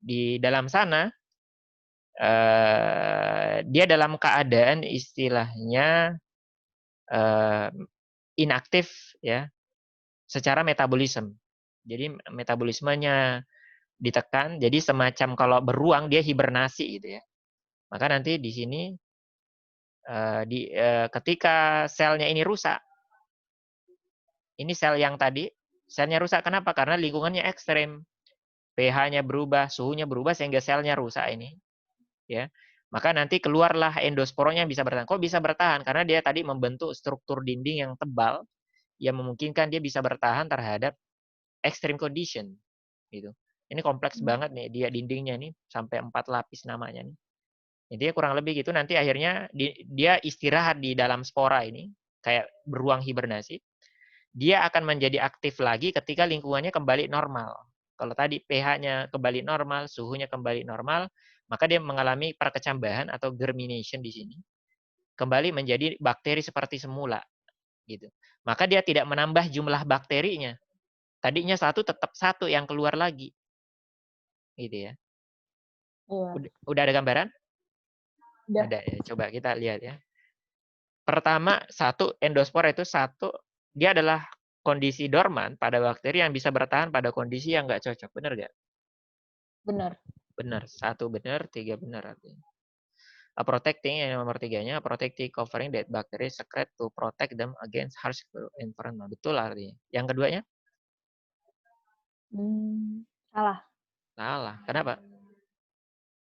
Di dalam sana dia dalam keadaan istilahnya inaktif ya secara metabolisme. Jadi metabolismenya ditekan, jadi semacam kalau beruang dia hibernasi gitu ya. Maka nanti di sini ketika selnya ini rusak, ini sel yang tadi selnya rusak kenapa? Karena lingkungannya ekstrem, pH-nya berubah, suhunya berubah sehingga selnya rusak ini, ya. Maka nanti keluarlah endospornya yang bisa bertahan. Kok bisa bertahan? Karena dia tadi membentuk struktur dinding yang tebal yang memungkinkan dia bisa bertahan terhadap extreme condition gitu. Ini kompleks banget nih dia dindingnya nih sampai 4 lapis namanya nih. Intinya kurang lebih gitu nanti akhirnya dia istirahat di dalam spora ini kayak beruang hibernasi. Dia akan menjadi aktif lagi ketika lingkungannya kembali normal. Kalau tadi pH-nya kembali normal, suhunya kembali normal, maka dia mengalami perkecambahan atau germination di sini. Kembali menjadi bakteri seperti semula gitu. Maka dia tidak menambah jumlah bakterinya. Tadinya satu tetap satu yang keluar lagi. Gitu ya. Iya. Udah ada gambaran? Udah. Ada ya. Coba kita lihat ya. Pertama, satu endospor itu satu dia adalah kondisi dorman pada bakteri yang bisa bertahan pada kondisi yang nggak cocok. Benar nggak? Benar. Benar. Satu benar, tiga benar artinya. Protecting yang nomor tiganya, protecting covering that bacteria secrete to protect them against harsh environment. Betul artinya. Yang keduanya? Salah. Salah. Kenapa?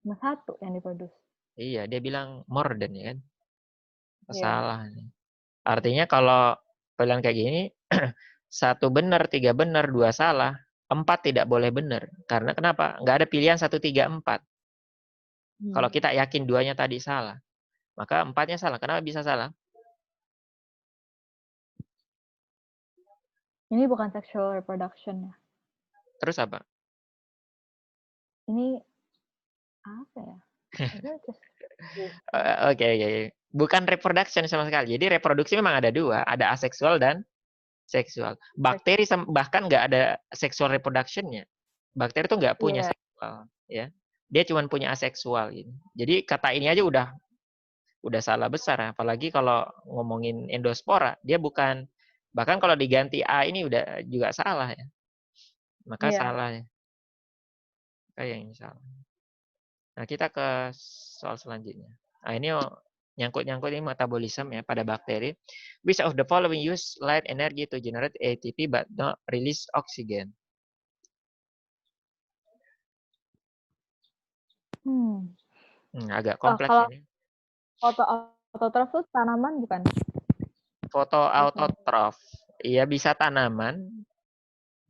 Cuma satu yang diproduksi. Iya, dia bilang more than ya kan. Iya. Salah. Artinya kalau bilang kayak gini, satu benar, tiga benar, dua salah. 4 tidak boleh benar. Karena kenapa? Nggak ada pilihan 1, 3, 4. Kalau kita yakin 2-nya tadi salah, maka 4-nya salah. Kenapa bisa salah? Ini bukan sexual reproduction ya? Terus apa? Ini apa ya? Oke. Bukan reproduction sama sekali. Jadi reproduksi memang ada 2, ada aseksual dan seksual. Bakteri bahkan nggak ada sexual reproduction-nya. Bakteri itu nggak punya seksual, ya. Dia cuma punya aseksual gitu. Jadi kata ini aja udah salah besar, apalagi kalau ngomongin endospora, dia bukan, bahkan kalau diganti A ini udah juga salah ya. Maka salah ya. Kayak yang salah. Nah, kita ke soal selanjutnya. Nah, ini nyangkut-nyangkut ini metabolisme ya pada bakteri. Which of the following use light energy to generate ATP but not release oxygen? Agak kompleks ini. Fotoautotrof itu tanaman bukan? Fotoautotrof. Iya, bisa tanaman.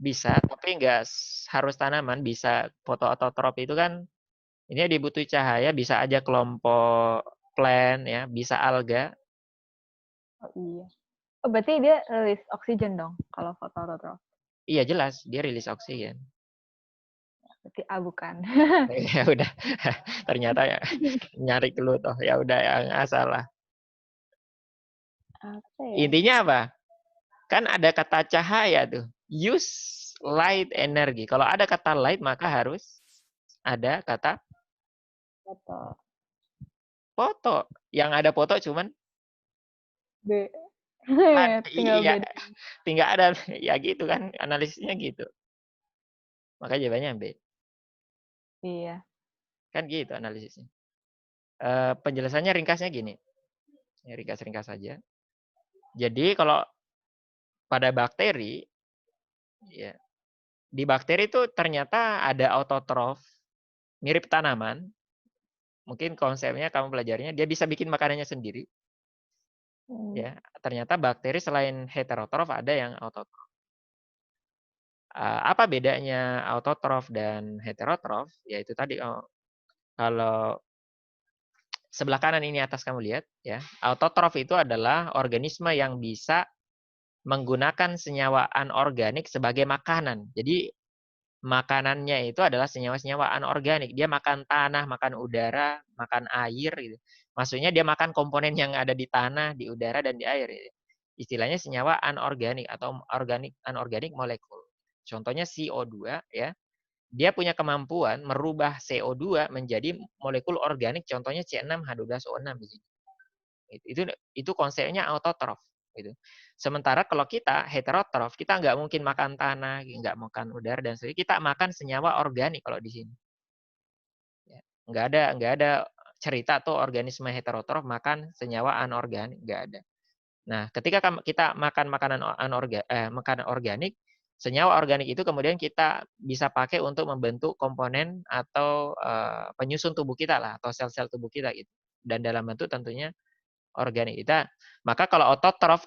Bisa, tapi nggak harus tanaman. Bisa fotoautotrof itu kan ini dibutuhi cahaya, bisa aja kelompok plant ya, bisa alga. Oh iya. Oh, berarti dia rilis oksigen dong kalau fotoautotrof. Iya jelas, dia rilis oksigen. Berarti A bukan. Ya udah, ternyata ya nyari clue toh. Ya udah yang salah. Apa ya? Intinya apa? Kan ada kata cahaya tuh. Use light energy. Kalau ada kata light maka harus ada kata foto. Yang ada foto cuman B. iya, tinggal ada ya gitu kan, analisisnya gitu. Maka jawabannya B. Iya. Kan gitu analisisnya. Penjelasannya ringkasnya gini. Ya, ringkas-ringkas saja. Jadi kalau pada bakteri, ya, di bakteri itu ternyata ada autotrof, mirip tanaman. Mungkin konsepnya kamu pelajarinya, dia bisa bikin makanannya sendiri. Ya, ternyata bakteri selain heterotrof ada yang autotrof. Apa bedanya autotrof dan heterotrof? Yaitu tadi kalau sebelah kanan ini atas kamu lihat ya, autotrof itu adalah organisme yang bisa menggunakan senyawa anorganik sebagai makanan. Jadi makanannya itu adalah senyawa-senyawa anorganik. Dia makan tanah, makan udara, makan air gitu. Maksudnya dia makan komponen yang ada di tanah, di udara dan di air. Gitu. Istilahnya senyawa anorganik atau anorganik molekul. Contohnya CO2 ya. Dia punya kemampuan merubah CO2 menjadi molekul organik, contohnya C6H12O6 di sini. Itu konsepnya autotrof gitu. Sementara kalau kita heterotrof, kita nggak mungkin makan tanah, nggak makan udara dan sebagainya. Kita makan senyawa organik kalau di sini. Ya, nggak ada cerita tuh organisme heterotrof makan senyawa anorganik, nggak ada. Nah, ketika kita makan makanan organik, senyawa organik itu kemudian kita bisa pakai untuk membentuk komponen atau penyusun tubuh kita lah, atau sel-sel tubuh kita gitu. Dan dalam bentuk tentunya organik kita. Maka kalau autotrof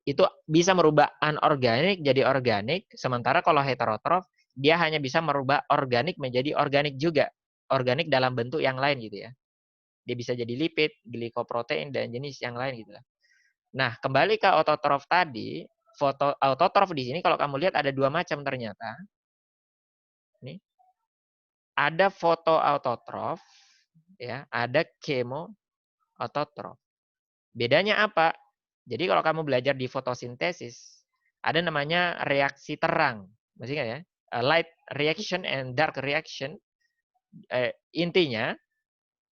itu bisa merubah anorganik jadi organik, sementara kalau heterotrof dia hanya bisa merubah organik menjadi organik juga. Organik dalam bentuk yang lain gitu ya. Dia bisa jadi lipid, glikoprotein dan jenis yang lain gitu lah. Nah, kembali ke autotrof tadi, autotrof di sini kalau kamu lihat ada 2 macam ternyata. Nih. Ada fotoautotrof ya, ada kemoautotrof. Bedanya apa? Jadi kalau kamu belajar di fotosintesis, ada namanya reaksi terang. Masih ingat ya? Light reaction and dark reaction. Intinya,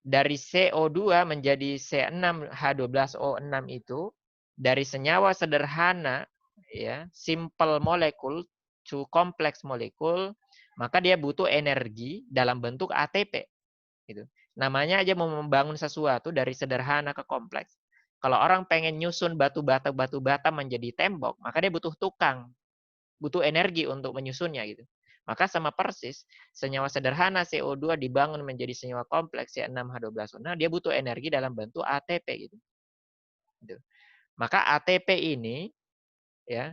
dari CO2 menjadi C6H12O6 itu, dari senyawa sederhana, ya, simple molecule to complex molecule, maka dia butuh energi dalam bentuk ATP. Gitu. Namanya aja mau membangun sesuatu dari sederhana ke kompleks. Kalau orang pengen nyusun batu bata menjadi tembok, maka dia butuh tukang, butuh energi untuk menyusunnya gitu. Maka sama persis, senyawa sederhana CO2 dibangun menjadi senyawa kompleks C6H12O6, dia butuh energi dalam bentuk ATP gitu. Maka ATP ini ya,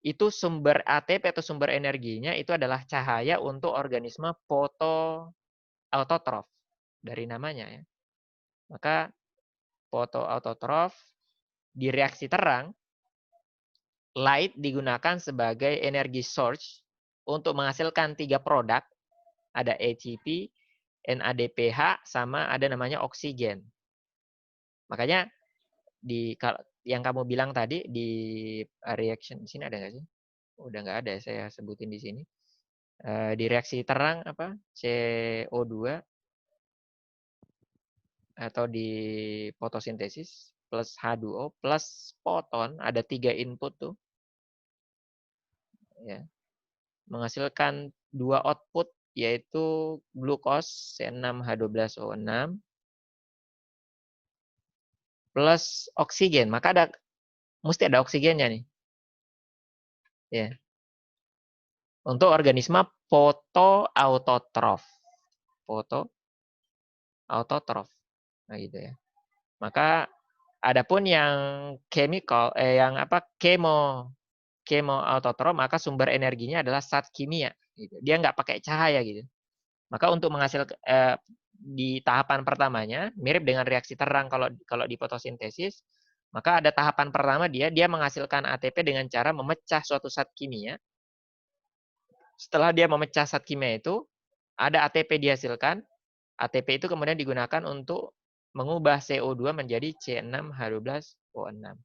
itu sumber ATP atau sumber energinya itu adalah cahaya untuk organisme autotrof dari namanya ya. Maka autotrof di reaksi terang, light digunakan sebagai energi source untuk menghasilkan 3 produk, ada ATP, NADPH, sama ada namanya oksigen. Makanya yang kamu bilang tadi di reaction di sini ada nggak sih? Udah nggak ada, saya sebutin di sini. Di reaksi terang apa CO2 atau di fotosintesis plus H2O plus foton, ada 3 input tuh. Ya. Menghasilkan 2 output yaitu glukos C6H12O6 plus oksigen. Maka mesti ada oksigennya nih. Ya. Untuk organisme fotoautotrof. Fotoautotrof. Nah gitu ya. Maka adapun yang chemoautotrof, maka sumber energinya adalah zat kimia. Gitu. Dia nggak pakai cahaya gitu. Maka untuk menghasilkan di tahapan pertamanya mirip dengan reaksi terang kalau di fotosintesis, maka ada tahapan pertama dia menghasilkan ATP dengan cara memecah suatu zat kimia. Setelah dia memecah zat kimia itu, ada ATP dihasilkan. ATP itu kemudian digunakan untuk mengubah CO2 menjadi C6H12O6.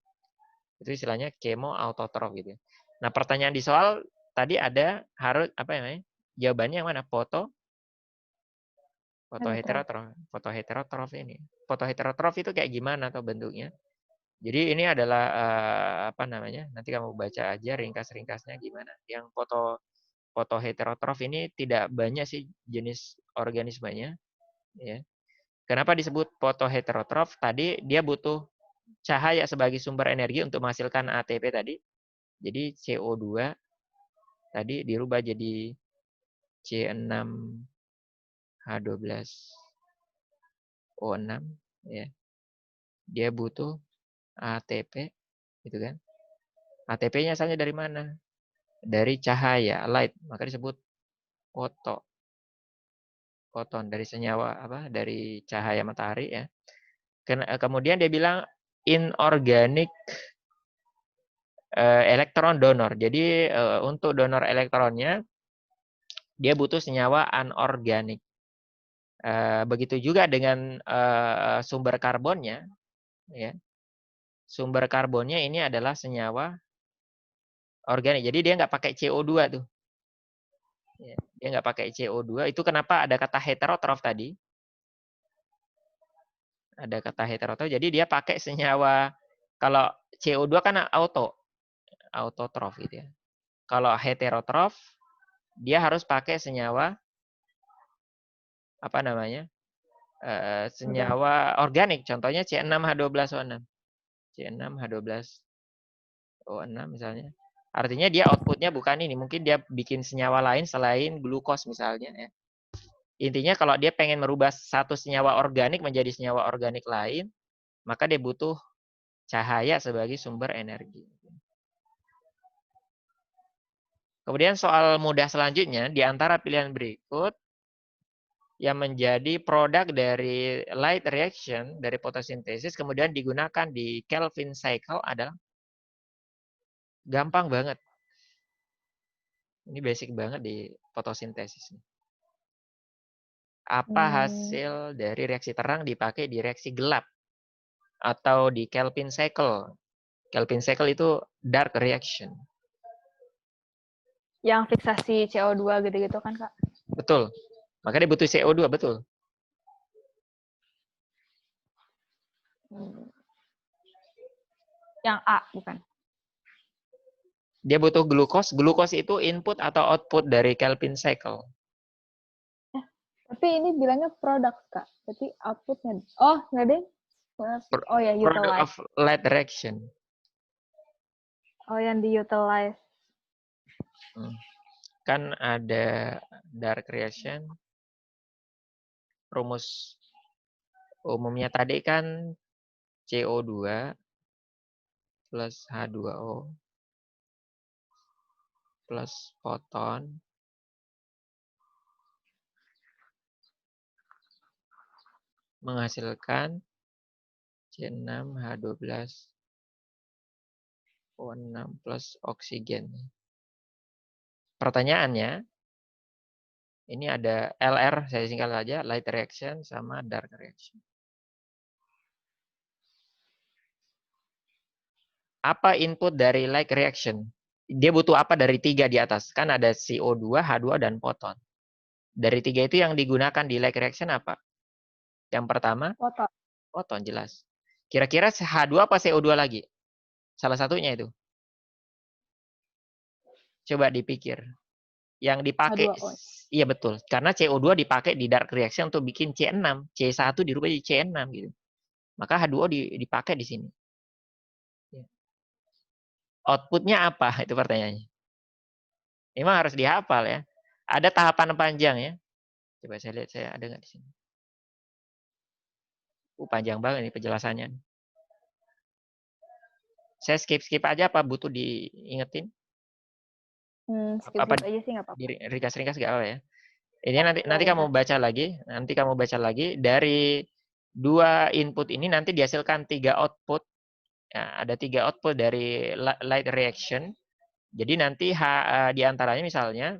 Itu istilahnya chemoautotrof gitu. Nah, pertanyaan di soal tadi ada harus apa namanya? Jawabannya yang mana? Fotoheterotrof ini. Fotoheterotrof itu kayak gimana atau bentuknya? Jadi ini adalah apa namanya? Nanti kamu baca aja ringkas-ringkasnya gimana. Yang fotoheterotrof ini tidak banyak sih jenis organismenya, ya. Kenapa disebut fotoheterotrof? Tadi dia butuh cahaya sebagai sumber energi untuk menghasilkan ATP tadi. Jadi CO2 tadi dirubah jadi C6H12O6 ya. Dia butuh ATP gitu kan. ATP-nya asalnya dari mana? Dari cahaya, light. Maka disebut foton dari senyawa dari cahaya matahari ya. Kemudian dia bilang inorganic elektron donor. Jadi untuk donor elektronnya dia butuh senyawa anorganik. Begitu juga dengan sumber karbonnya, ya. Sumber karbonnya ini adalah senyawa organik. Jadi dia nggak pakai CO2 tuh. Ya, dia nggak pakai CO2. Itu kenapa ada kata heterotrof tadi. Ada kata heterotrof. Jadi dia pakai senyawa. Kalau CO2 kan autotrof gitu ya. Kalau heterotrof dia harus pakai senyawa apa namanya? Senyawa organik. Contohnya C6H12O6. C6H12O6 misalnya. Artinya dia outputnya bukan ini. Mungkin dia bikin senyawa lain selain glukos misalnya. Ya. Intinya kalau dia pengen merubah satu senyawa organik menjadi senyawa organik lain, maka dia butuh cahaya sebagai sumber energi. Kemudian soal mudah selanjutnya, di antara pilihan berikut, yang menjadi produk dari light reaction, dari fotosintesis, kemudian digunakan di Kelvin cycle adalah gampang banget. Ini basic banget di fotosintesis. Apa hasil dari reaksi terang dipakai di reaksi gelap? Atau di Kelvin cycle. Kelvin cycle itu dark reaction. Yang fiksasi CO2 gitu-gitu kan, Kak? Betul. Makanya dia butuh CO2, betul. Yang A, bukan? Dia butuh glukos. Glukos itu input atau output dari Kelvin cycle. Tapi ini bilangnya produk, Kak. Berarti outputnya. Oh, nggak deh. Oh ya, utilize. Product of light reaction. Oh, yang di-utilize. Kan ada dark reaction. Rumus umumnya tadi kan CO2 plus H2O plus foton menghasilkan C6H12O6 plus oksigen. Pertanyaannya, ini ada LR, saya singkat saja, light reaction sama dark reaction. Apa input dari light reaction? Dia butuh apa dari 3 di atas? Kan ada CO2, H2, dan foton. Dari 3 itu yang digunakan di light reaction apa? Yang pertama? Foton. Foton, jelas. Kira-kira H2 apa CO2 lagi? Salah satunya itu. Coba dipikir. Yang dipakai, H2O. iya betul. Karena CO2 dipakai di dark reaction untuk bikin C6. C1 dirubah jadi C6 gitu. Maka H2O dipakai di sini. Outputnya apa? Itu pertanyaannya. Memang harus dihafal ya. Ada tahapan panjang ya. Coba saya lihat, saya ada nggak di sini? Panjang banget ini penjelasannya. Saya skip aja apa butuh diingetin? Skip aja sih nggak apa-apa. Ringkas-ringkas nggak apa ya. Ini nanti kamu baca lagi. Nanti kamu baca lagi dari 2 input ini nanti dihasilkan 3 output. Ya, ada 3 output dari light reaction. Jadi nanti di antaranya misalnya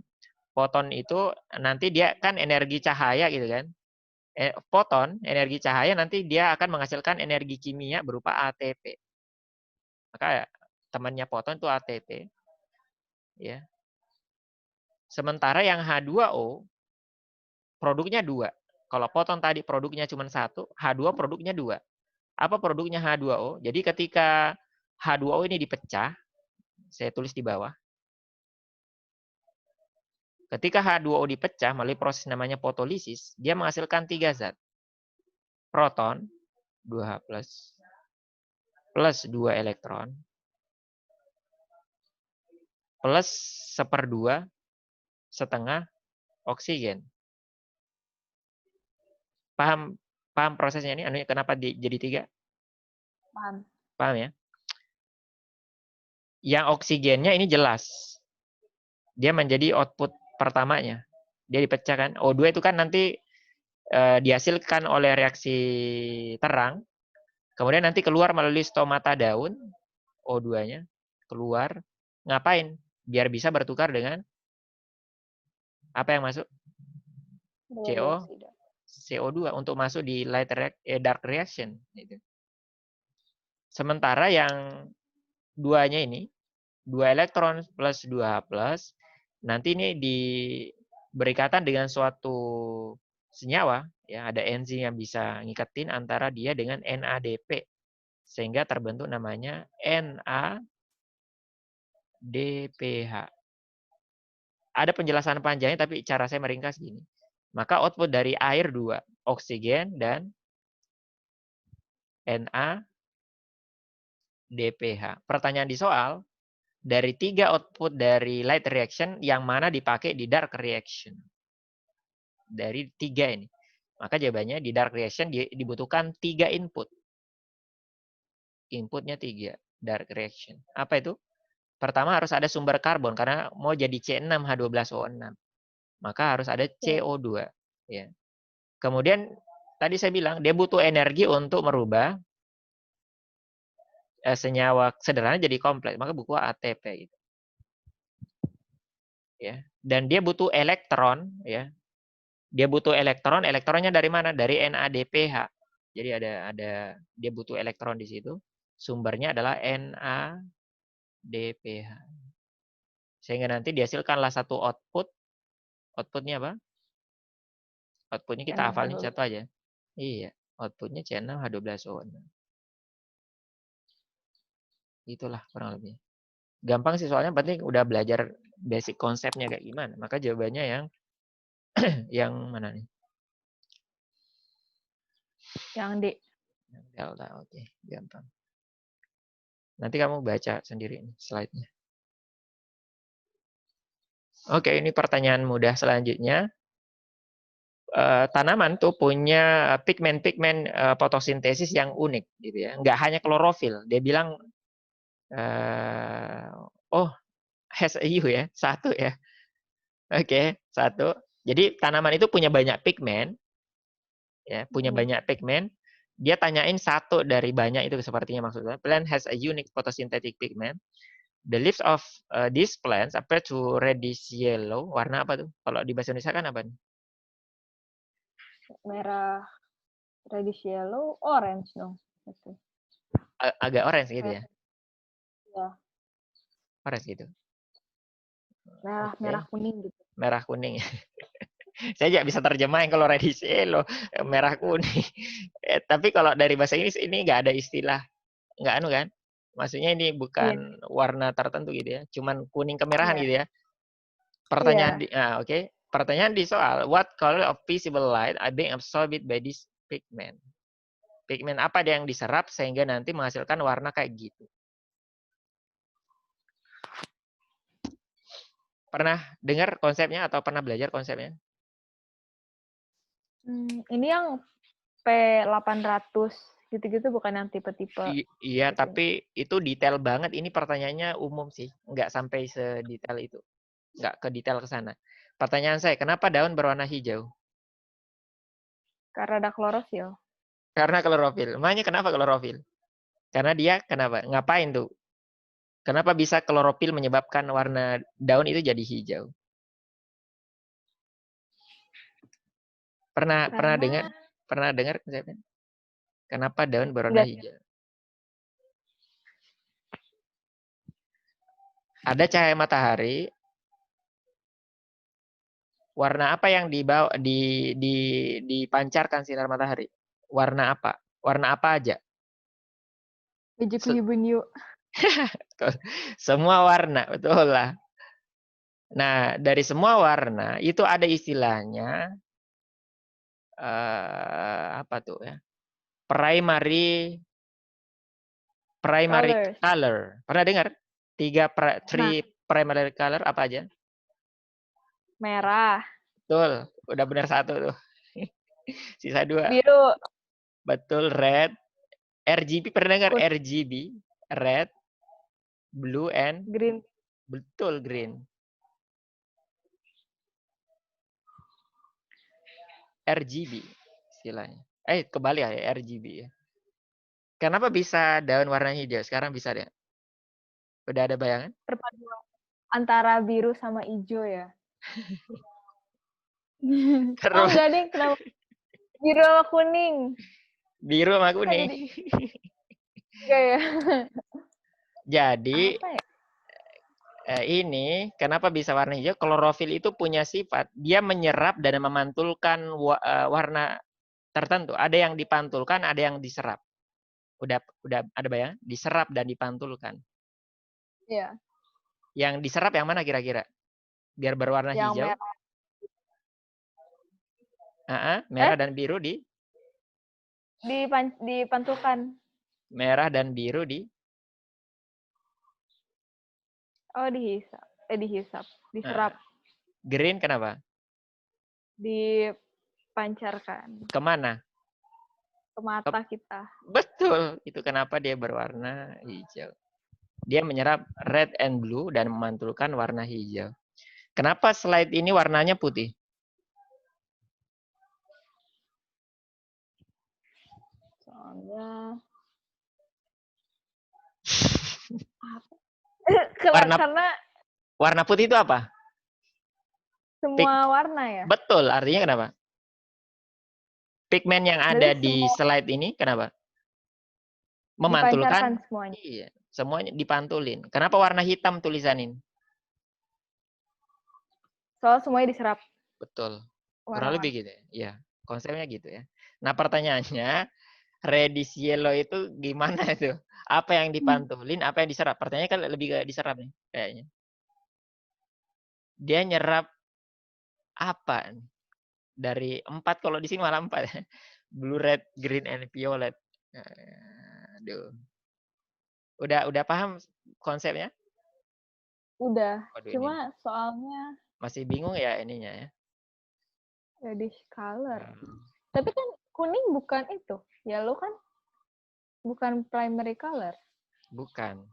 foton itu nanti dia kan energi cahaya gitu kan. Foton, energi cahaya nanti dia akan menghasilkan energi kimia berupa ATP. Maka temannya foton itu ATP. Ya. Sementara yang H2O produknya 2. Kalau foton tadi produknya cuma 1, H2O produknya 2. Apa produknya H2O? Jadi ketika H2O ini dipecah, saya tulis di bawah. Ketika H2O dipecah melalui proses namanya fotolisis, dia menghasilkan 3 zat. Proton, 2H+, plus 2 elektron, plus 1/2 setengah oksigen. Paham prosesnya ini? Kenapa jadi 3? Paham. Paham ya? Yang oksigennya ini jelas. Dia menjadi output pertamanya. Dia dipecahkan. O2 itu kan nanti dihasilkan oleh reaksi terang. Kemudian nanti keluar melalui stomata daun. O2-nya keluar. Ngapain? Biar bisa bertukar dengan apa yang masuk? CO2 untuk masuk di dark reaction. Sementara yang 2-nya ini, 2 elektron plus 2H+, nanti ini berikatan dengan suatu senyawa, ya ada enzim yang bisa ngiketin antara dia dengan NADP. Sehingga terbentuk namanya NADPH. Ada penjelasan panjangnya, tapi cara saya meringkas gini. Maka output dari air 2, oksigen dan NADPH. Pertanyaan di soal, dari 3 output dari light reaction, yang mana dipakai di dark reaction? Dari 3 ini. Maka jawabannya di dark reaction dibutuhkan 3 input. Inputnya 3, dark reaction. Apa itu? Pertama harus ada sumber karbon, karena mau jadi C6H12O6. Maka harus ada CO2. Ya. Kemudian tadi saya bilang dia butuh energi untuk merubah senyawa sederhana jadi kompleks, maka butuh ATP gitu. Ya. Dan dia butuh elektron, ya. Dia butuh elektron, elektronnya dari mana? Dari NADPH. Jadi ada dia butuh elektron di situ. Sumbernya adalah NADPH. Sehingga nanti dihasilkanlah satu output. Outputnya apa? Outputnya kita hafalin satu aja. Iya, outputnya C6H12O6. Itulah kurang lebih. Gampang sih soalnya, penting udah belajar basic konsepnya kayak gimana. Maka jawabannya yang mana nih? Yang D. Delta, oke, gampang. Nanti kamu baca sendiri slide-nya. Oke, ini pertanyaan mudah selanjutnya. Tanaman tuh punya pigmen-pigmen fotosintesis yang unik, gitu ya. Nggak hanya klorofil. Dia bilang, has a hue ya, satu ya. Oke, satu. Jadi tanaman itu punya banyak pigmen, ya, punya banyak pigmen. Dia tanyain satu dari banyak itu sepertinya maksudnya. Plant has a unique photosynthetic pigment. The leaves of these plants appear to reddish yellow. Warna apa tuh? Kalau di bahasa Indonesia kan apa nih? Merah, reddish yellow, orange dong. Gitu. Agak orange gitu ya? Ya. Orange gitu. Merah, merah kuning gitu. Merah kuning. Saya juga bisa terjemahin kalau reddish yellow, merah kuning. Tapi kalau dari bahasa Inggris ini nggak ada istilah, nggak anu kan? Maksudnya ini bukan warna tertentu gitu ya, cuman kuning kemerahan gitu ya. Pertanyaan oke. Pertanyaan di soal, what color of visible light are being absorbed by this pigment? Pigmen apa yang diserap sehingga nanti menghasilkan warna kayak gitu? Pernah dengar konsepnya atau pernah belajar konsepnya? Ini yang P800 gitu-gitu bukan yang tipe-tipe. Iya, gitu. tapi itu detail banget. Ini pertanyaannya umum sih, nggak sampai sedetail itu, nggak ke detail ke sana. Pertanyaan saya, kenapa daun berwarna hijau? Karena ada klorofil. Karena klorofil. Makanya kenapa klorofil? Karena dia kenapa? Ngapain tuh? Kenapa bisa klorofil menyebabkan warna daun itu jadi hijau? Pernah dengar konsepnya? Kenapa daun berwarna hijau? Ada cahaya matahari. Warna apa yang dipancarkan sinar matahari? Warna apa? Warna apa aja? Semua warna, betul lah. Nah, dari semua warna itu ada istilahnya apa tuh ya? Primary color. Pernah dengar? Three primary color apa aja? Merah. Betul, udah benar satu tuh. Sisa 2. Biru. Betul, red. RGB, pernah dengar RGB? Red, blue, and green. Betul, green. RGB istilahnya. Kebalik ya, RGB ya. Kenapa bisa daun warna hijau? Sekarang bisa deh. Udah ada bayangan? Perpaduan antara biru sama hijau ya. Terus. Enggak deh, kenapa? Biru sama kuning. Biru sama kuning. Enggak ya. Jadi ini kenapa bisa warna hijau? Klorofil itu punya sifat dia menyerap dan memantulkan warna tertentu. Ada yang dipantulkan, ada yang diserap. Udah ada bayangan? Diserap dan dipantulkan. Iya. Yang diserap yang mana kira-kira? Biar berwarna hijau. Merah dan biru dipantulkan. Merah dan biru dihisap. Diserap. Green kenapa? Dipancarkan. Kemana? Ke mata kita. Betul. Itu kenapa dia berwarna hijau. Dia menyerap red and blue dan memantulkan warna hijau. Kenapa slide ini warnanya putih? Soalnya warna putih itu apa? Semua warna ya? Betul, artinya kenapa? Pigmen yang ada di slide ini kenapa? Memantulkan semuanya. Iya, semuanya dipantulin. Kenapa warna hitam tulisan ini? Soal semuanya diserap. Betul. Kurang lebih gitu ya. Iya, konsepnya gitu ya. Nah, pertanyaannya reddish yellow itu gimana itu? Apa yang dipantulin, apa yang diserap? Pertanyaannya kan lebih ke diserap nih kayaknya. Dia nyerap apa? Dari 4, kalau di sini malah 4. Blue, red, green, and violet. Aduh. Udah paham konsepnya? Udah. Cuma soalnya masih bingung ya ininya ya. Reddish color. Tapi kan kuning bukan itu. Yellow kan bukan primary color. Bukan.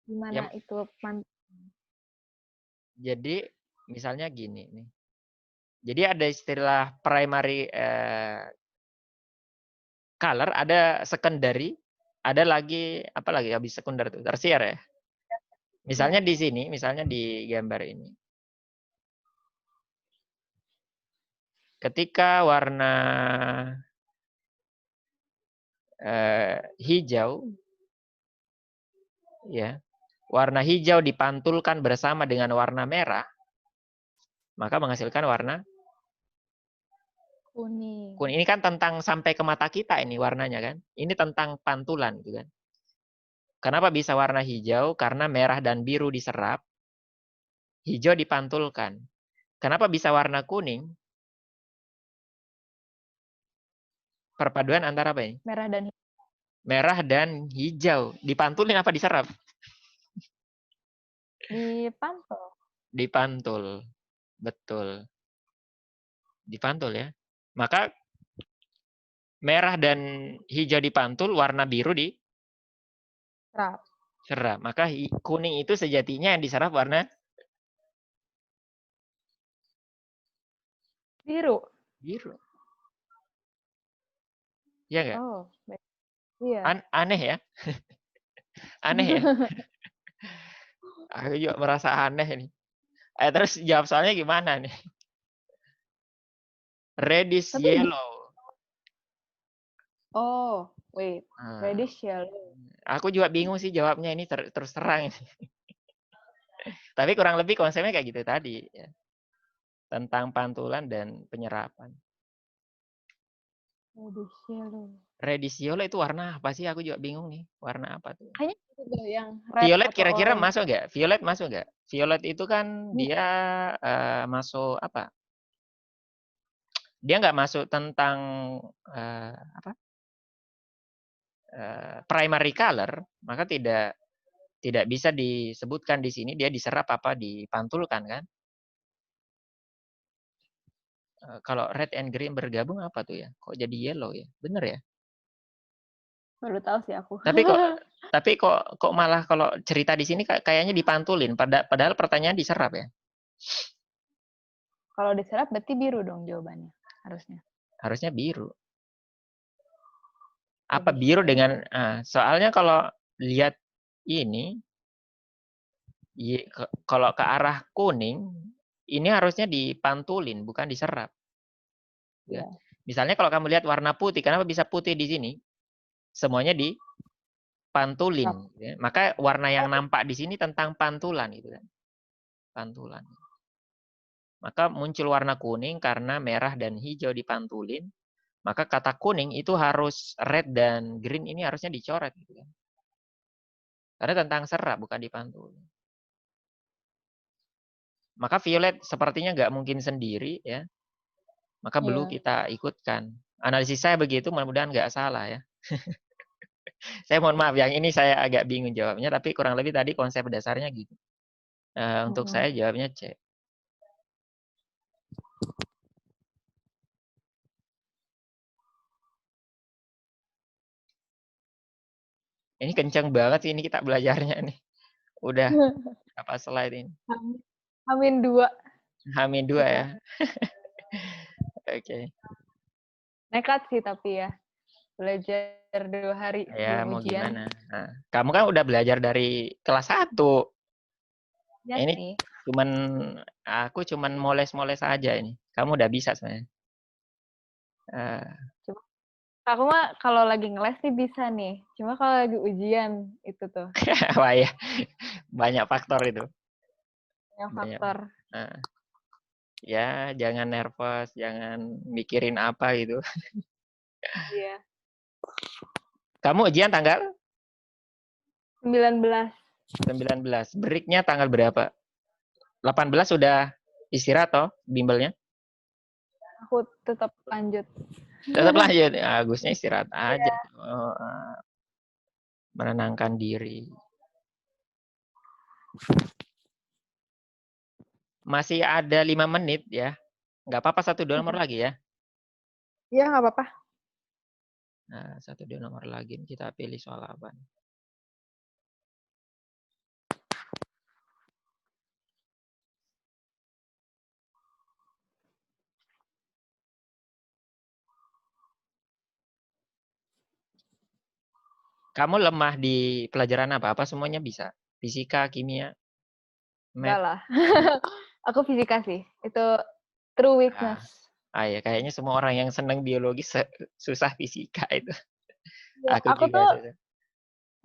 Gimana itu Jadi misalnya gini nih. Jadi ada istilah primary color, ada secondary, ada lagi apa lagi habis sekunder itu tersier ya. Misalnya di sini, misalnya di gambar ini. Ketika warna hijau, ya, warna hijau dipantulkan bersama dengan warna merah, maka menghasilkan warna Kuning. kuning. Ini kan tentang sampai ke mata kita ini warnanya kan. Ini tentang pantulan gitu kan. Kenapa bisa warna hijau? Karena merah dan biru diserap, hijau dipantulkan. Kenapa bisa warna kuning? Perpaduan antara apa ini? Merah dan hijau. Dipantulin apa diserap? Dipantul. Dipantul. Betul. Dipantul ya. Maka merah dan hijau dipantul, warna biru diserap. Maka kuning itu sejatinya yang diserap warna biru. Biru. Iya nggak? Oh, iya. Aneh ya? Aneh ya? Aku juga merasa aneh ini. Terus jawab soalnya gimana nih? Reddish yellow. Oh, wait. Reddish yellow. Aku juga bingung sih jawabnya ini terus terang ini. Tapi kurang lebih konsepnya kayak gitu tadi. Ya. Tentang pantulan dan penyerapan. Reddish yellow. Reddish yellow itu warna apa sih? Aku juga bingung nih. Warna apa tuh? Kayaknya itu yang red Violet atau kira-kira orange. masuk nggak? Violet masuk nggak? Violet itu kan dia masuk apa? Dia nggak masuk tentang apa? Primary color, maka tidak bisa disebutkan di sini dia diserap apa dipantulkan kan? Kalau red and green bergabung apa tuh ya? Kok jadi yellow ya? Bener ya? Baru tahu sih aku. Tapi kok malah kalau cerita di sini kayaknya dipantulin, padahal pertanyaan diserap ya? Kalau diserap berarti biru dong jawabannya harusnya. Harusnya biru. Apa biru dengan soalnya kalau lihat ini kalau ke arah kuning ini harusnya dipantulin bukan diserap. Ya. Misalnya kalau kamu lihat warna putih, kenapa bisa putih di sini? Semuanya dipantulin. Ya. Maka warna yang nampak di sini tentang pantulan itu kan. Pantulan. Maka muncul warna kuning karena merah dan hijau dipantulin. Maka kata kuning itu harus red dan green ini harusnya dicoret gitu kan. Karena tentang serap bukan dipantulin. Maka violet sepertinya nggak mungkin sendiri ya. Maka blue kita ikutkan. Analisis saya begitu, mudah-mudahan nggak salah ya. Saya mohon maaf, yang ini saya agak bingung jawabnya, tapi kurang lebih tadi konsep dasarnya gitu. Untuk saya jawabnya C. Ini kencang banget sih ini kita belajarnya nih. Udah apa slide ini? Amin 2. Amin 2 ya. Oke. Nekat sih tapi ya. Belajar 2 hari Ya mau ujian. gimana. Nah, kamu kan udah belajar dari kelas 1. Ya ini sih. aku cuman moles-moles aja ini. Kamu udah bisa sebenarnya. Aku mah kalau lagi ngeles sih bisa nih. Cuma kalau lagi ujian itu tuh. Wah ya, banyak faktor itu. Banyak faktor. Ya, jangan nervous, jangan mikirin apa gitu. Iya. Kamu ujian tanggal? 19. 19. Breaknya tanggal berapa? 18 sudah istirahat toh bimbelnya? Aku tetap lanjut. Tetap lanjut. Agusnya istirahat aja. Menenangkan diri. Masih ada 5 menit ya. Nggak apa-apa 1-2 nomor lagi ya. Iya, nggak apa-apa. Nah, 1-2 nomor lagi. Kita pilih soal apa? Kamu lemah di pelajaran apa? Apa semuanya bisa? Fisika, kimia, Enggak math? lah. Aku fisika sih. Itu true weakness. Ya kayaknya semua orang yang senang biologi susah fisika itu. Ya, Aku aku juga tuh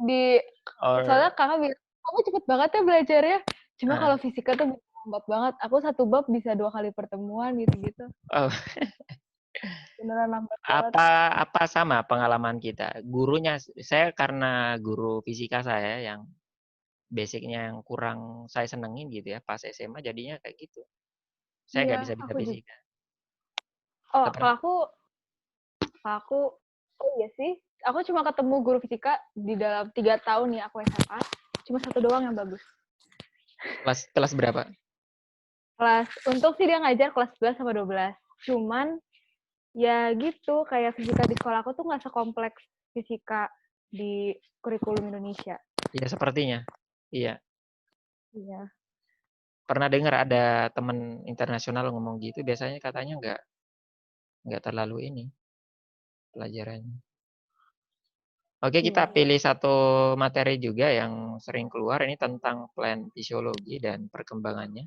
susah. soalnya kakak bilang, kamu cepet banget ya belajarnya. Cuma Ah, kalau fisika tuh lambat banget. Aku satu bab bisa 2 kali pertemuan gitu-gitu. oh, Beneran lambat banget. apa sama pengalaman kita? Gurunya, saya karena guru fisika saya yang basicnya yang kurang saya senengin gitu ya, pas SMA jadinya kayak gitu. Saya Iya, nggak bisa aku juga. fisika. Oh, Nggak pernah. kalau aku, oh iya sih. Aku cuma ketemu guru fisika di dalam 3 tahun ya aku SMA. Cuma satu doang yang bagus. Kelas berapa? Untung sih dia ngajar kelas 11 sama 12. Cuman, ya gitu, kayak fisika di sekolah aku tuh nggak sekompleks fisika di kurikulum Indonesia. Iya, sepertinya. Iya. Iya. Pernah dengar ada teman internasional ngomong gitu, biasanya katanya nggak terlalu ini pelajarannya. Oke, kita Iya. pilih satu materi juga yang sering keluar, ini tentang plant fisiologi dan perkembangannya.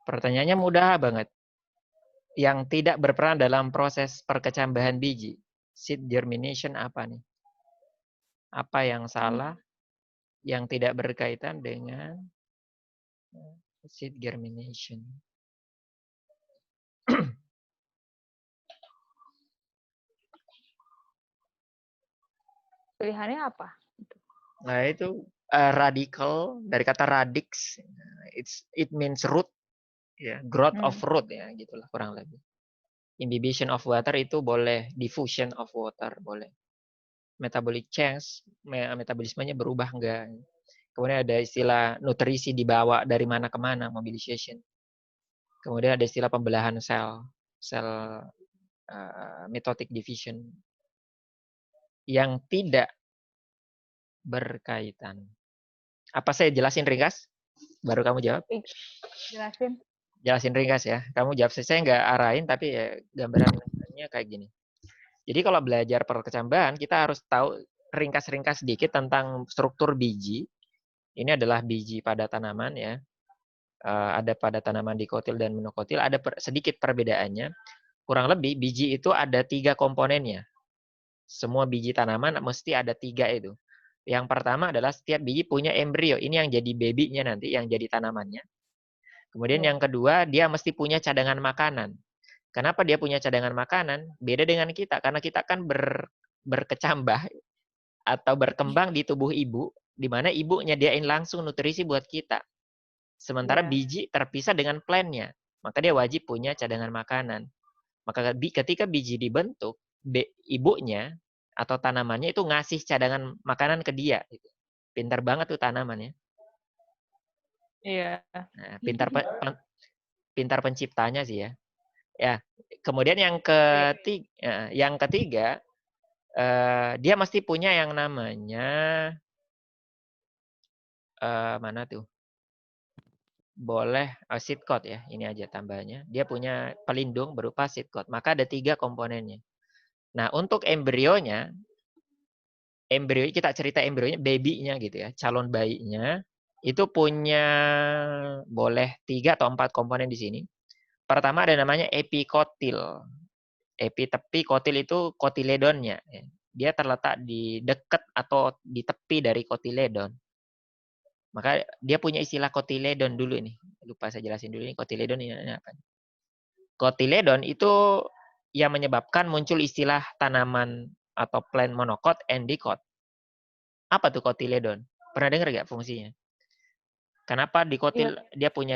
Pertanyaannya mudah banget. Yang tidak berperan dalam proses perkecambahan biji, seed germination apa nih? Apa yang salah yang tidak berkaitan dengan seed germination? Pilihannya apa? Nah, itu radical dari kata radix. It means root, ya, growth of root ya, gitulah kurang lebih. Imbibition of water itu boleh, diffusion of water boleh. Metabolic change, metabolismenya berubah enggak. Kemudian ada istilah nutrisi dibawa dari mana ke mana, mobilization. Kemudian ada istilah pembelahan sel mitotic division yang tidak berkaitan. Apa saya jelasin ringkas? Baru kamu jawab? Jelasin. Jelasin ringkas ya. Kamu jawab, saya nggak arahin, tapi ya gambarannya kayak gini. Jadi kalau belajar perkecambahan, kita harus tahu ringkas-ringkas sedikit tentang struktur biji. Ini adalah biji pada tanaman ya. Ada pada tanaman dikotil dan monokotil, ada sedikit perbedaannya. Kurang lebih biji itu ada 3 komponennya. Semua biji tanaman mesti ada 3 itu. Yang pertama adalah setiap biji punya embrio. Ini yang jadi baby-nya nanti, yang jadi tanamannya. Kemudian yang kedua, dia mesti punya cadangan makanan. Kenapa dia punya cadangan makanan? Beda dengan kita, karena kita kan berkecambah atau berkembang di tubuh ibu, di mana ibu nyediain langsung nutrisi buat kita. Sementara biji terpisah dengan plant-nya, maka dia wajib punya cadangan makanan. Maka ketika biji dibentuk, ibunya atau tanamannya itu ngasih cadangan makanan ke dia. Pintar banget tuh tanamannya. Iya. Nah, pintar penciptanya sih ya. Ya, kemudian yang ketiga, dia mesti punya yang namanya mana tuh? Boleh seed coat ya, ini aja tambahnya. Dia punya pelindung berupa seed coat. Maka ada 3 komponennya. Nah, untuk embrionya kita cerita embrionya, baby-nya gitu ya, calon bayinya itu punya boleh 3 atau 4 komponen di sini. Pertama ada namanya epikotil. Tepi kotil itu kotiledonnya. Dia terletak di dekat atau di tepi dari kotiledon. Maka dia punya istilah kotiledon dulu nih. Lupa saya jelasin dulu ini kotiledon ini apa. Kotiledon itu yang menyebabkan muncul istilah tanaman atau plant monocot and dicot. Apa tuh kotiledon? Pernah dengar nggak fungsinya? Kenapa dikotil dia punya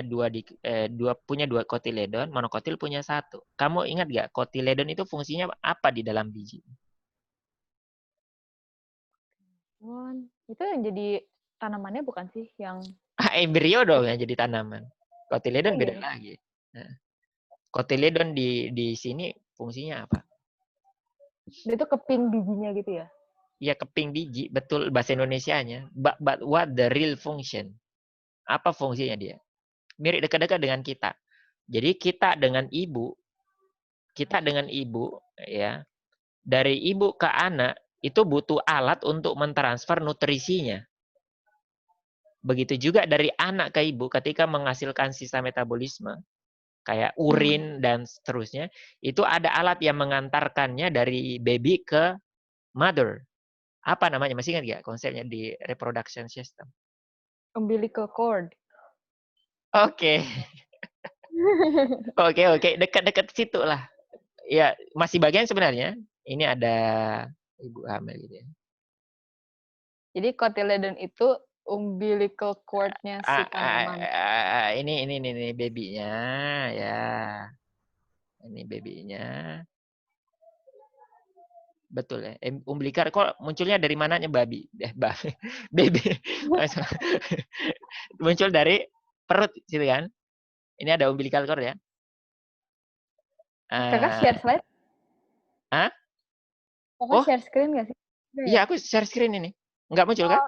punya dua kotiledon, monokotil punya 1. Kamu ingat nggak kotiledon itu fungsinya apa di dalam biji? Itu yang jadi tanamannya bukan sih yang Embrio dong yang jadi tanaman. Kotiledon beda lagi. Nah, kotiledon di sini fungsinya apa? Dia tuh keping bijinya gitu ya? Ya keping biji, betul bahasa Indonesianya. But what the real function? Apa fungsinya dia? Mirip dekat-dekat dengan kita. Jadi kita dengan ibu ya, dari ibu ke anak itu butuh alat untuk mentransfer nutrisinya. Begitu juga dari anak ke ibu ketika menghasilkan sisa metabolisme, kayak urin dan seterusnya, itu ada alat yang mengantarkannya dari baby ke mother. Apa namanya? Masih ingat nggak konsepnya di reproduction system? Umbilical cord. Oke. Oke. Dekat-dekat situ lah. Ya, masih bagian sebenarnya. Ini ada ibu hamil gitu ya. Jadi cotyledon itu umbilical cord-nya si tanaman. Ini babynya ya. Ini babynya. Betul ya. Umbilical kok munculnya dari mananya babi? Baby. Muncul dari perut situ kan. Ini ada umbilical cord ya. Kakak share slide? Hah? Kakak share screen nggak sih? Iya, aku share screen ini. Enggak muncul kan?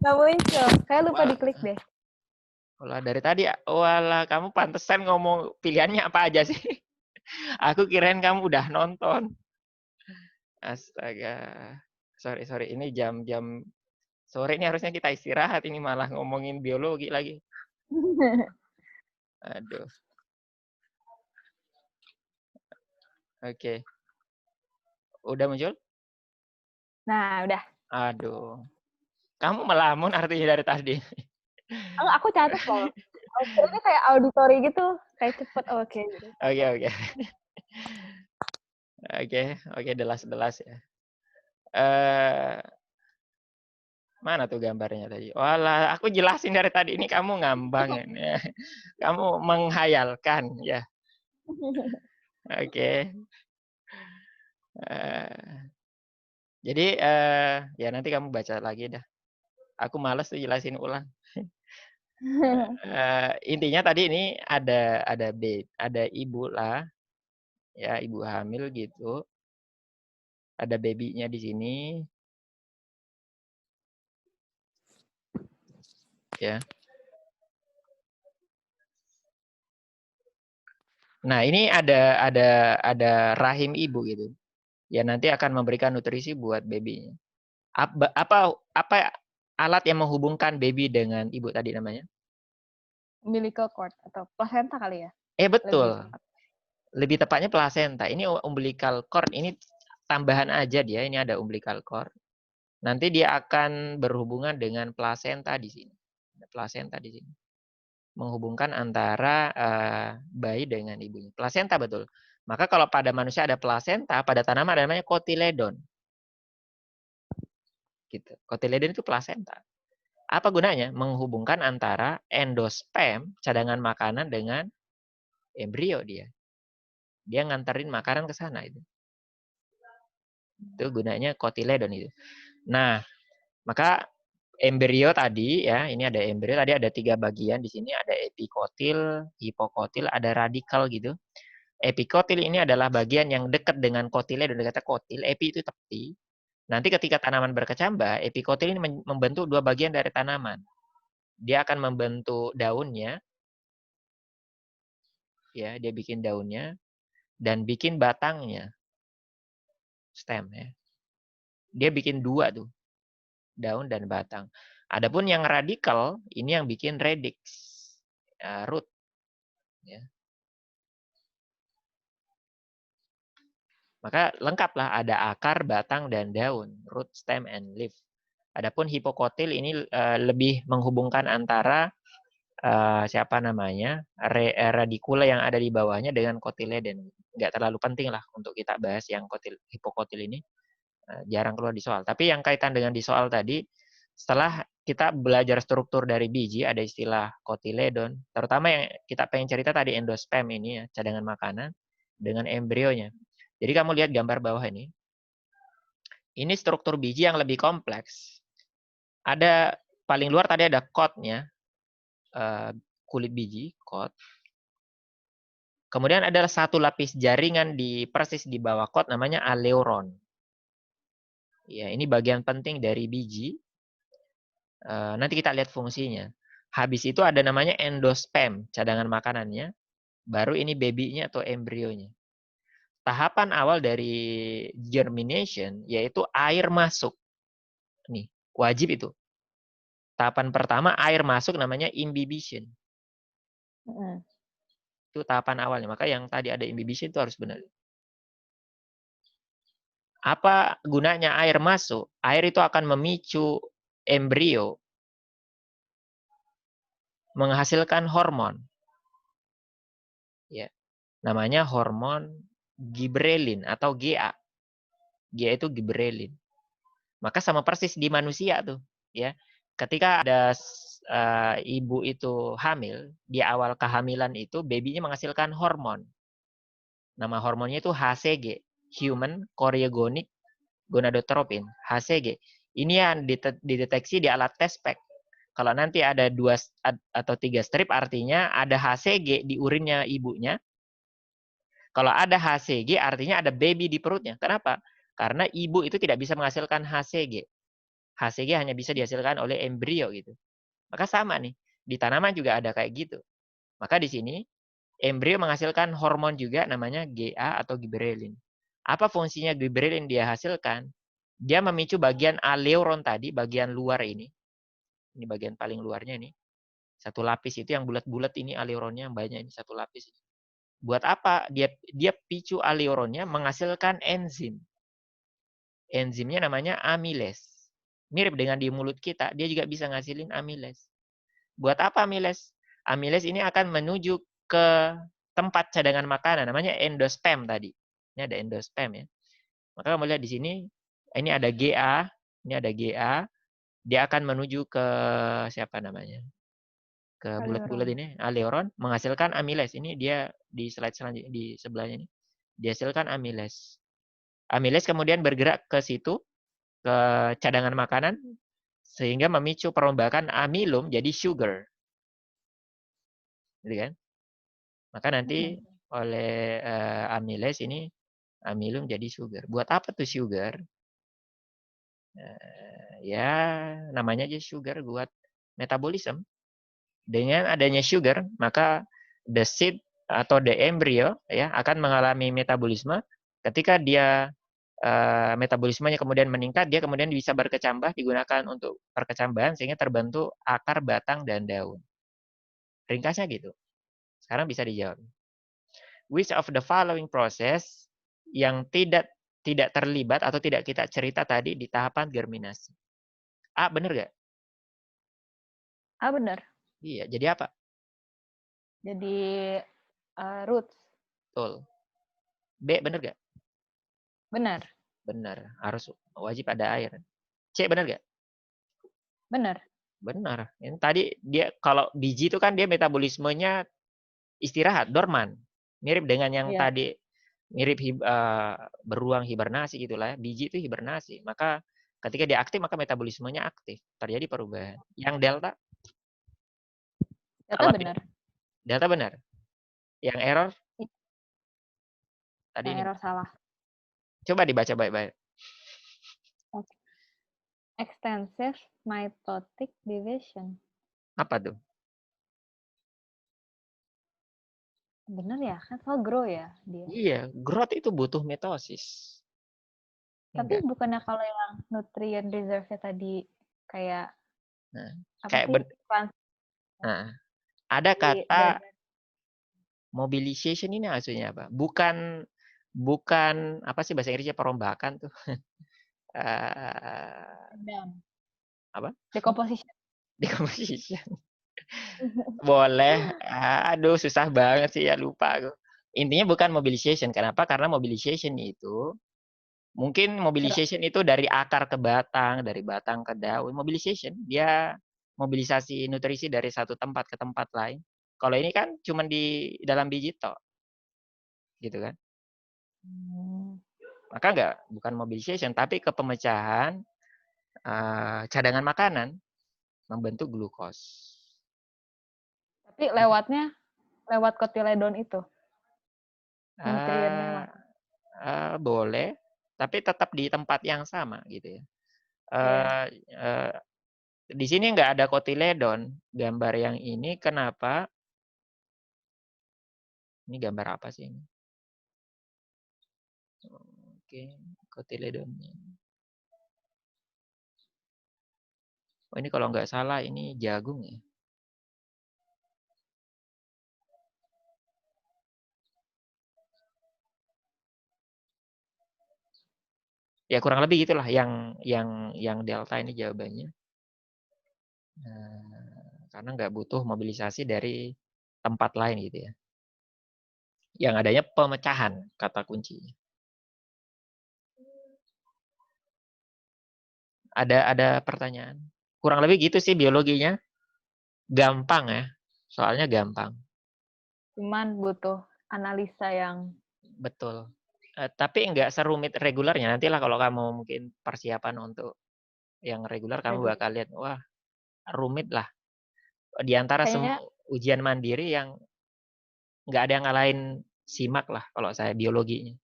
Nggak muncul. Kayak lupa diklik deh. Walah, dari tadi, walah, kamu pantesan ngomong pilihannya apa aja sih? Aku kirain kamu udah nonton. Astaga. Sorry. Ini jam-jam sore ini harusnya kita istirahat. Ini malah ngomongin biologi lagi. Aduh. Oke. Udah muncul? Nah, udah. Aduh. Kamu melamun artinya dari tadi. Aku catat loh. Ini kayak auditory gitu. Kayak cepet. Oke. Gitu. Oke. Delas ya. Mana tuh gambarnya tadi? Walah, aku jelasin dari tadi. Ini kamu ngambang ya. Kamu menghayalkan ya. Oke. Jadi ya nanti kamu baca lagi dah. Aku malas tuh jelasin ulang. Intinya tadi ini ada ibu lah, ya ibu hamil gitu. Ada babynya di sini. Ya. Nah, ini ada rahim ibu gitu. Ya nanti akan memberikan nutrisi buat babynya. Apa alat yang menghubungkan baby dengan ibu tadi namanya? Umbilical cord atau placenta kali ya? Betul. Lebih tepatnya placenta. Ini umbilical cord. Ini tambahan aja dia. Ini ada umbilical cord. Nanti dia akan berhubungan dengan placenta di sini. Placenta di sini. Menghubungkan antara bayi dengan ibunya. Placenta betul. Maka kalau pada manusia ada placenta, pada tanaman ada namanya cotyledon. Gitu. Cotyledon itu placenta. Apa gunanya? Menghubungkan antara endosperm, cadangan makanan, dengan embrio dia. Dia nganterin makanan ke sana itu. Itu gunanya cotyledon itu. Nah, maka embrio tadi ya, ini ada embrio tadi ada 3 bagian di sini, ada epikotil, hipokotil, ada radikal gitu. Epikotil ini adalah bagian yang dekat dengan cotyledon, kata kotil, epi itu tepi. Nanti ketika tanaman berkecambah, epikotil ini membentuk 2 bagian dari tanaman. Dia akan membentuk daunnya. Ya, dia bikin daunnya dan bikin batangnya. Stem ya. Dia bikin 2 tuh. Daun dan batang. Adapun yang radikal ini yang bikin radix. Root ya. Maka lengkaplah, ada akar, batang, dan daun, root, stem, and leaf. Adapun hipokotil ini lebih menghubungkan antara siapa namanya radikula yang ada di bawahnya dengan cotyledon. Nggak terlalu penting lah untuk kita bahas yang hipokotil ini, jarang keluar di soal. Tapi yang kaitan dengan di soal tadi, setelah kita belajar struktur dari biji, ada istilah cotyledon, terutama yang kita pengen cerita tadi endosperm ini ya, cadangan makanan, dengan embrionya. Jadi kamu lihat gambar bawah ini. Ini struktur biji yang lebih kompleks. Ada paling luar tadi ada coat-nya, kulit biji, coat. Kemudian ada satu lapis jaringan di persis di bawah coat namanya aleuron. Ya, ini bagian penting dari biji. Nanti kita lihat fungsinya. Habis itu ada namanya endosperm, cadangan makanannya. Baru ini babynya atau embrionya. tahapan awal dari germination yaitu air masuk. Nih, wajib itu. Tahapan pertama air masuk namanya imbibition. Itu tahapan awalnya. Maka yang tadi ada imbibition itu harus benar. Apa gunanya air masuk? Air itu akan memicu embrio menghasilkan hormon. Ya. Namanya hormon giberelin atau GA. GA itu giberelin. Maka sama persis di manusia tuh, ya. Ketika ada ibu itu hamil, di awal kehamilan itu babynya menghasilkan hormon. Nama hormonnya itu HCG, Human Chorionic Gonadotropin, HCG. Ini yang dideteksi di alat test pack. Kalau nanti ada 2 atau 3 strip, artinya ada HCG di urinnya ibunya. Kalau ada HCG, artinya ada baby di perutnya. Kenapa? Karena ibu itu tidak bisa menghasilkan HCG. HCG hanya bisa dihasilkan oleh embrio gitu. Maka sama nih, di tanaman juga ada kayak gitu. Maka di sini embrio menghasilkan hormon juga namanya GA atau giberelin. Apa fungsinya giberelin dia hasilkan? Dia memicu bagian aleuron tadi, bagian luar ini. Ini bagian paling luarnya ini. Satu lapis itu yang bulat-bulat ini aleuronnya yang banyak ini satu lapis. Buat apa? Dia picu aleuronnya menghasilkan enzim. Enzimnya namanya amilase. Mirip dengan di mulut kita, dia juga bisa ngasilin amilase. Buat apa amilase? Amilase ini akan menuju ke tempat cadangan makanan, namanya endosperm tadi. Ini ada endosperm ya. Maka kamu lihat di sini, ini ada GA, ini ada GA, dia akan menuju ke siapa namanya? Ke bulat-bulat ini, aleuron, menghasilkan amilase. Ini dia di slide selanjutnya, di sebelahnya ini. Dihasilkan amilase. Amilase kemudian bergerak ke situ, ke cadangan makanan, sehingga memicu perombakan amilum jadi sugar. Gitu kan? Maka nanti oleh amilase ini, amilum jadi sugar. Buat apa tuh sugar? Ya, namanya aja sugar buat metabolisme. Dengan adanya sugar, maka the seed atau the embryo ya akan mengalami metabolisme. Ketika dia metabolismenya kemudian meningkat, dia kemudian bisa berkecambah, digunakan untuk perkecambahan sehingga terbentuk akar, batang, dan daun. Ringkasnya gitu. Sekarang bisa dijawab. Which of the following process yang tidak terlibat atau tidak kita cerita tadi di tahapan germinasi? A, benar nggak? A, benar. Iya, jadi apa? Jadi roots. Betul. B, benar nggak? Benar. Benar. Harus wajib ada air. C, benar nggak? Benar. Benar. Yang tadi dia kalau biji itu kan dia metabolismenya istirahat, dorman. Mirip dengan yang tadi, mirip beruang hibernasi gitulah. Biji itu hibernasi. Maka ketika dia aktif, maka metabolismenya aktif. Terjadi perubahan. Yang delta? Delta benar. Delta benar. Yang error? Tadi yang error salah. Coba dibaca baik-baik. Extensive mitotic division. Apa tuh? Benar ya? Kan soal grow ya dia. Iya, growth itu butuh mitosis. Tapi bukannya kalau yang nutrient reserve-nya tadi kayak ada kata mobilization ini maksudnya apa? Bukan apa sih bahasa Inggrisnya perombakan tuh? Apa? Decomposition. Decomposition. Boleh. Aduh, susah banget sih ya, lupa aku. Intinya bukan mobilization. Kenapa? Karena mobilization itu mungkin mobilization itu dari akar ke batang, dari batang ke daun. Mobilization dia mobilisasi nutrisi dari satu tempat ke tempat lain. Kalau ini kan cuma di dalam biji tok. Gitu kan? Maka bukan mobilization, tapi ke pemecahan cadangan makanan membentuk glukos. Tapi lewat kotiledon itu? Boleh, tapi tetap di tempat yang sama gitu ya. Di sini nggak ada kotiledon, gambar yang ini kenapa? Ini gambar apa sih ini? Oke, cotyledonnya. Oh, ini kalau nggak salah ini jagung ya. Ya kurang lebih gitulah yang delta ini jawabannya. Karena nggak butuh mobilisasi dari tempat lain gitu ya. Yang adanya pemecahan kata kuncinya. Ada pertanyaan? Kurang lebih gitu sih biologinya. Gampang ya. Soalnya gampang. Cuman butuh analisa yang Betul. Tapi nggak serumit regulernya. Nantilah kalau kamu mungkin persiapan untuk yang reguler, kamu bakal lihat, wah rumit lah. Di antara semua ujian mandiri yang nggak ada yang ngalahin SIMAK lah kalau saya biologinya.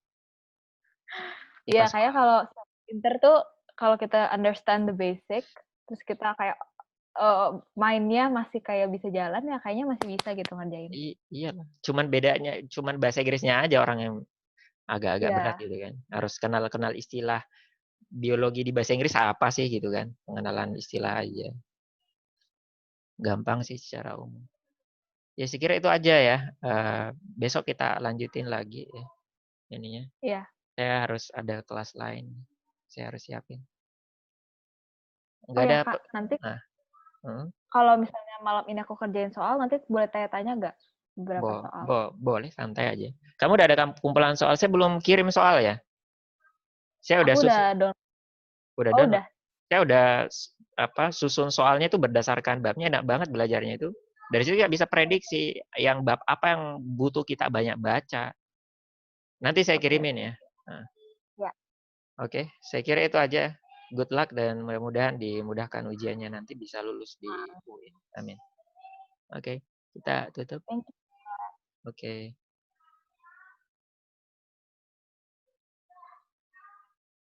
Iya, kayak kalau pinter tuh kalau kita understand the basic, terus kita kayak mainnya masih kayak bisa jalan ya, kayaknya masih bisa gitu ngerjain. Iya lah. Cuman bahasa Inggrisnya aja orang yang agak-agak berat gitu kan. Harus kenal istilah biologi di bahasa Inggris apa sih gitu kan. Pengenalan istilah aja. Gampang sih secara umum. Ya saya kira itu aja ya. Besok kita lanjutin lagi ya ininya. Iya. Saya harus ada kelas lain. Saya harus siapin. Enggak ada Kak, nanti kalau misalnya malam ini aku kerjain soal, nanti boleh tanya-tanya nggak beberapa soal? Boleh, santai aja. Kamu udah ada kumpulan soal? Saya belum kirim soal ya. Saya udah download. Udah. Saya udah susun soalnya itu berdasarkan babnya, enak banget belajarnya itu. Dari situ kita bisa prediksi yang bab apa yang butuh kita banyak baca. Nanti saya kirimin ya. Nah. Ya. Oke, saya kira itu aja. Good luck dan mudah-mudahan dimudahkan ujiannya, nanti bisa lulus di UI. Amin. Oke, kita tutup. Thank you. Oke.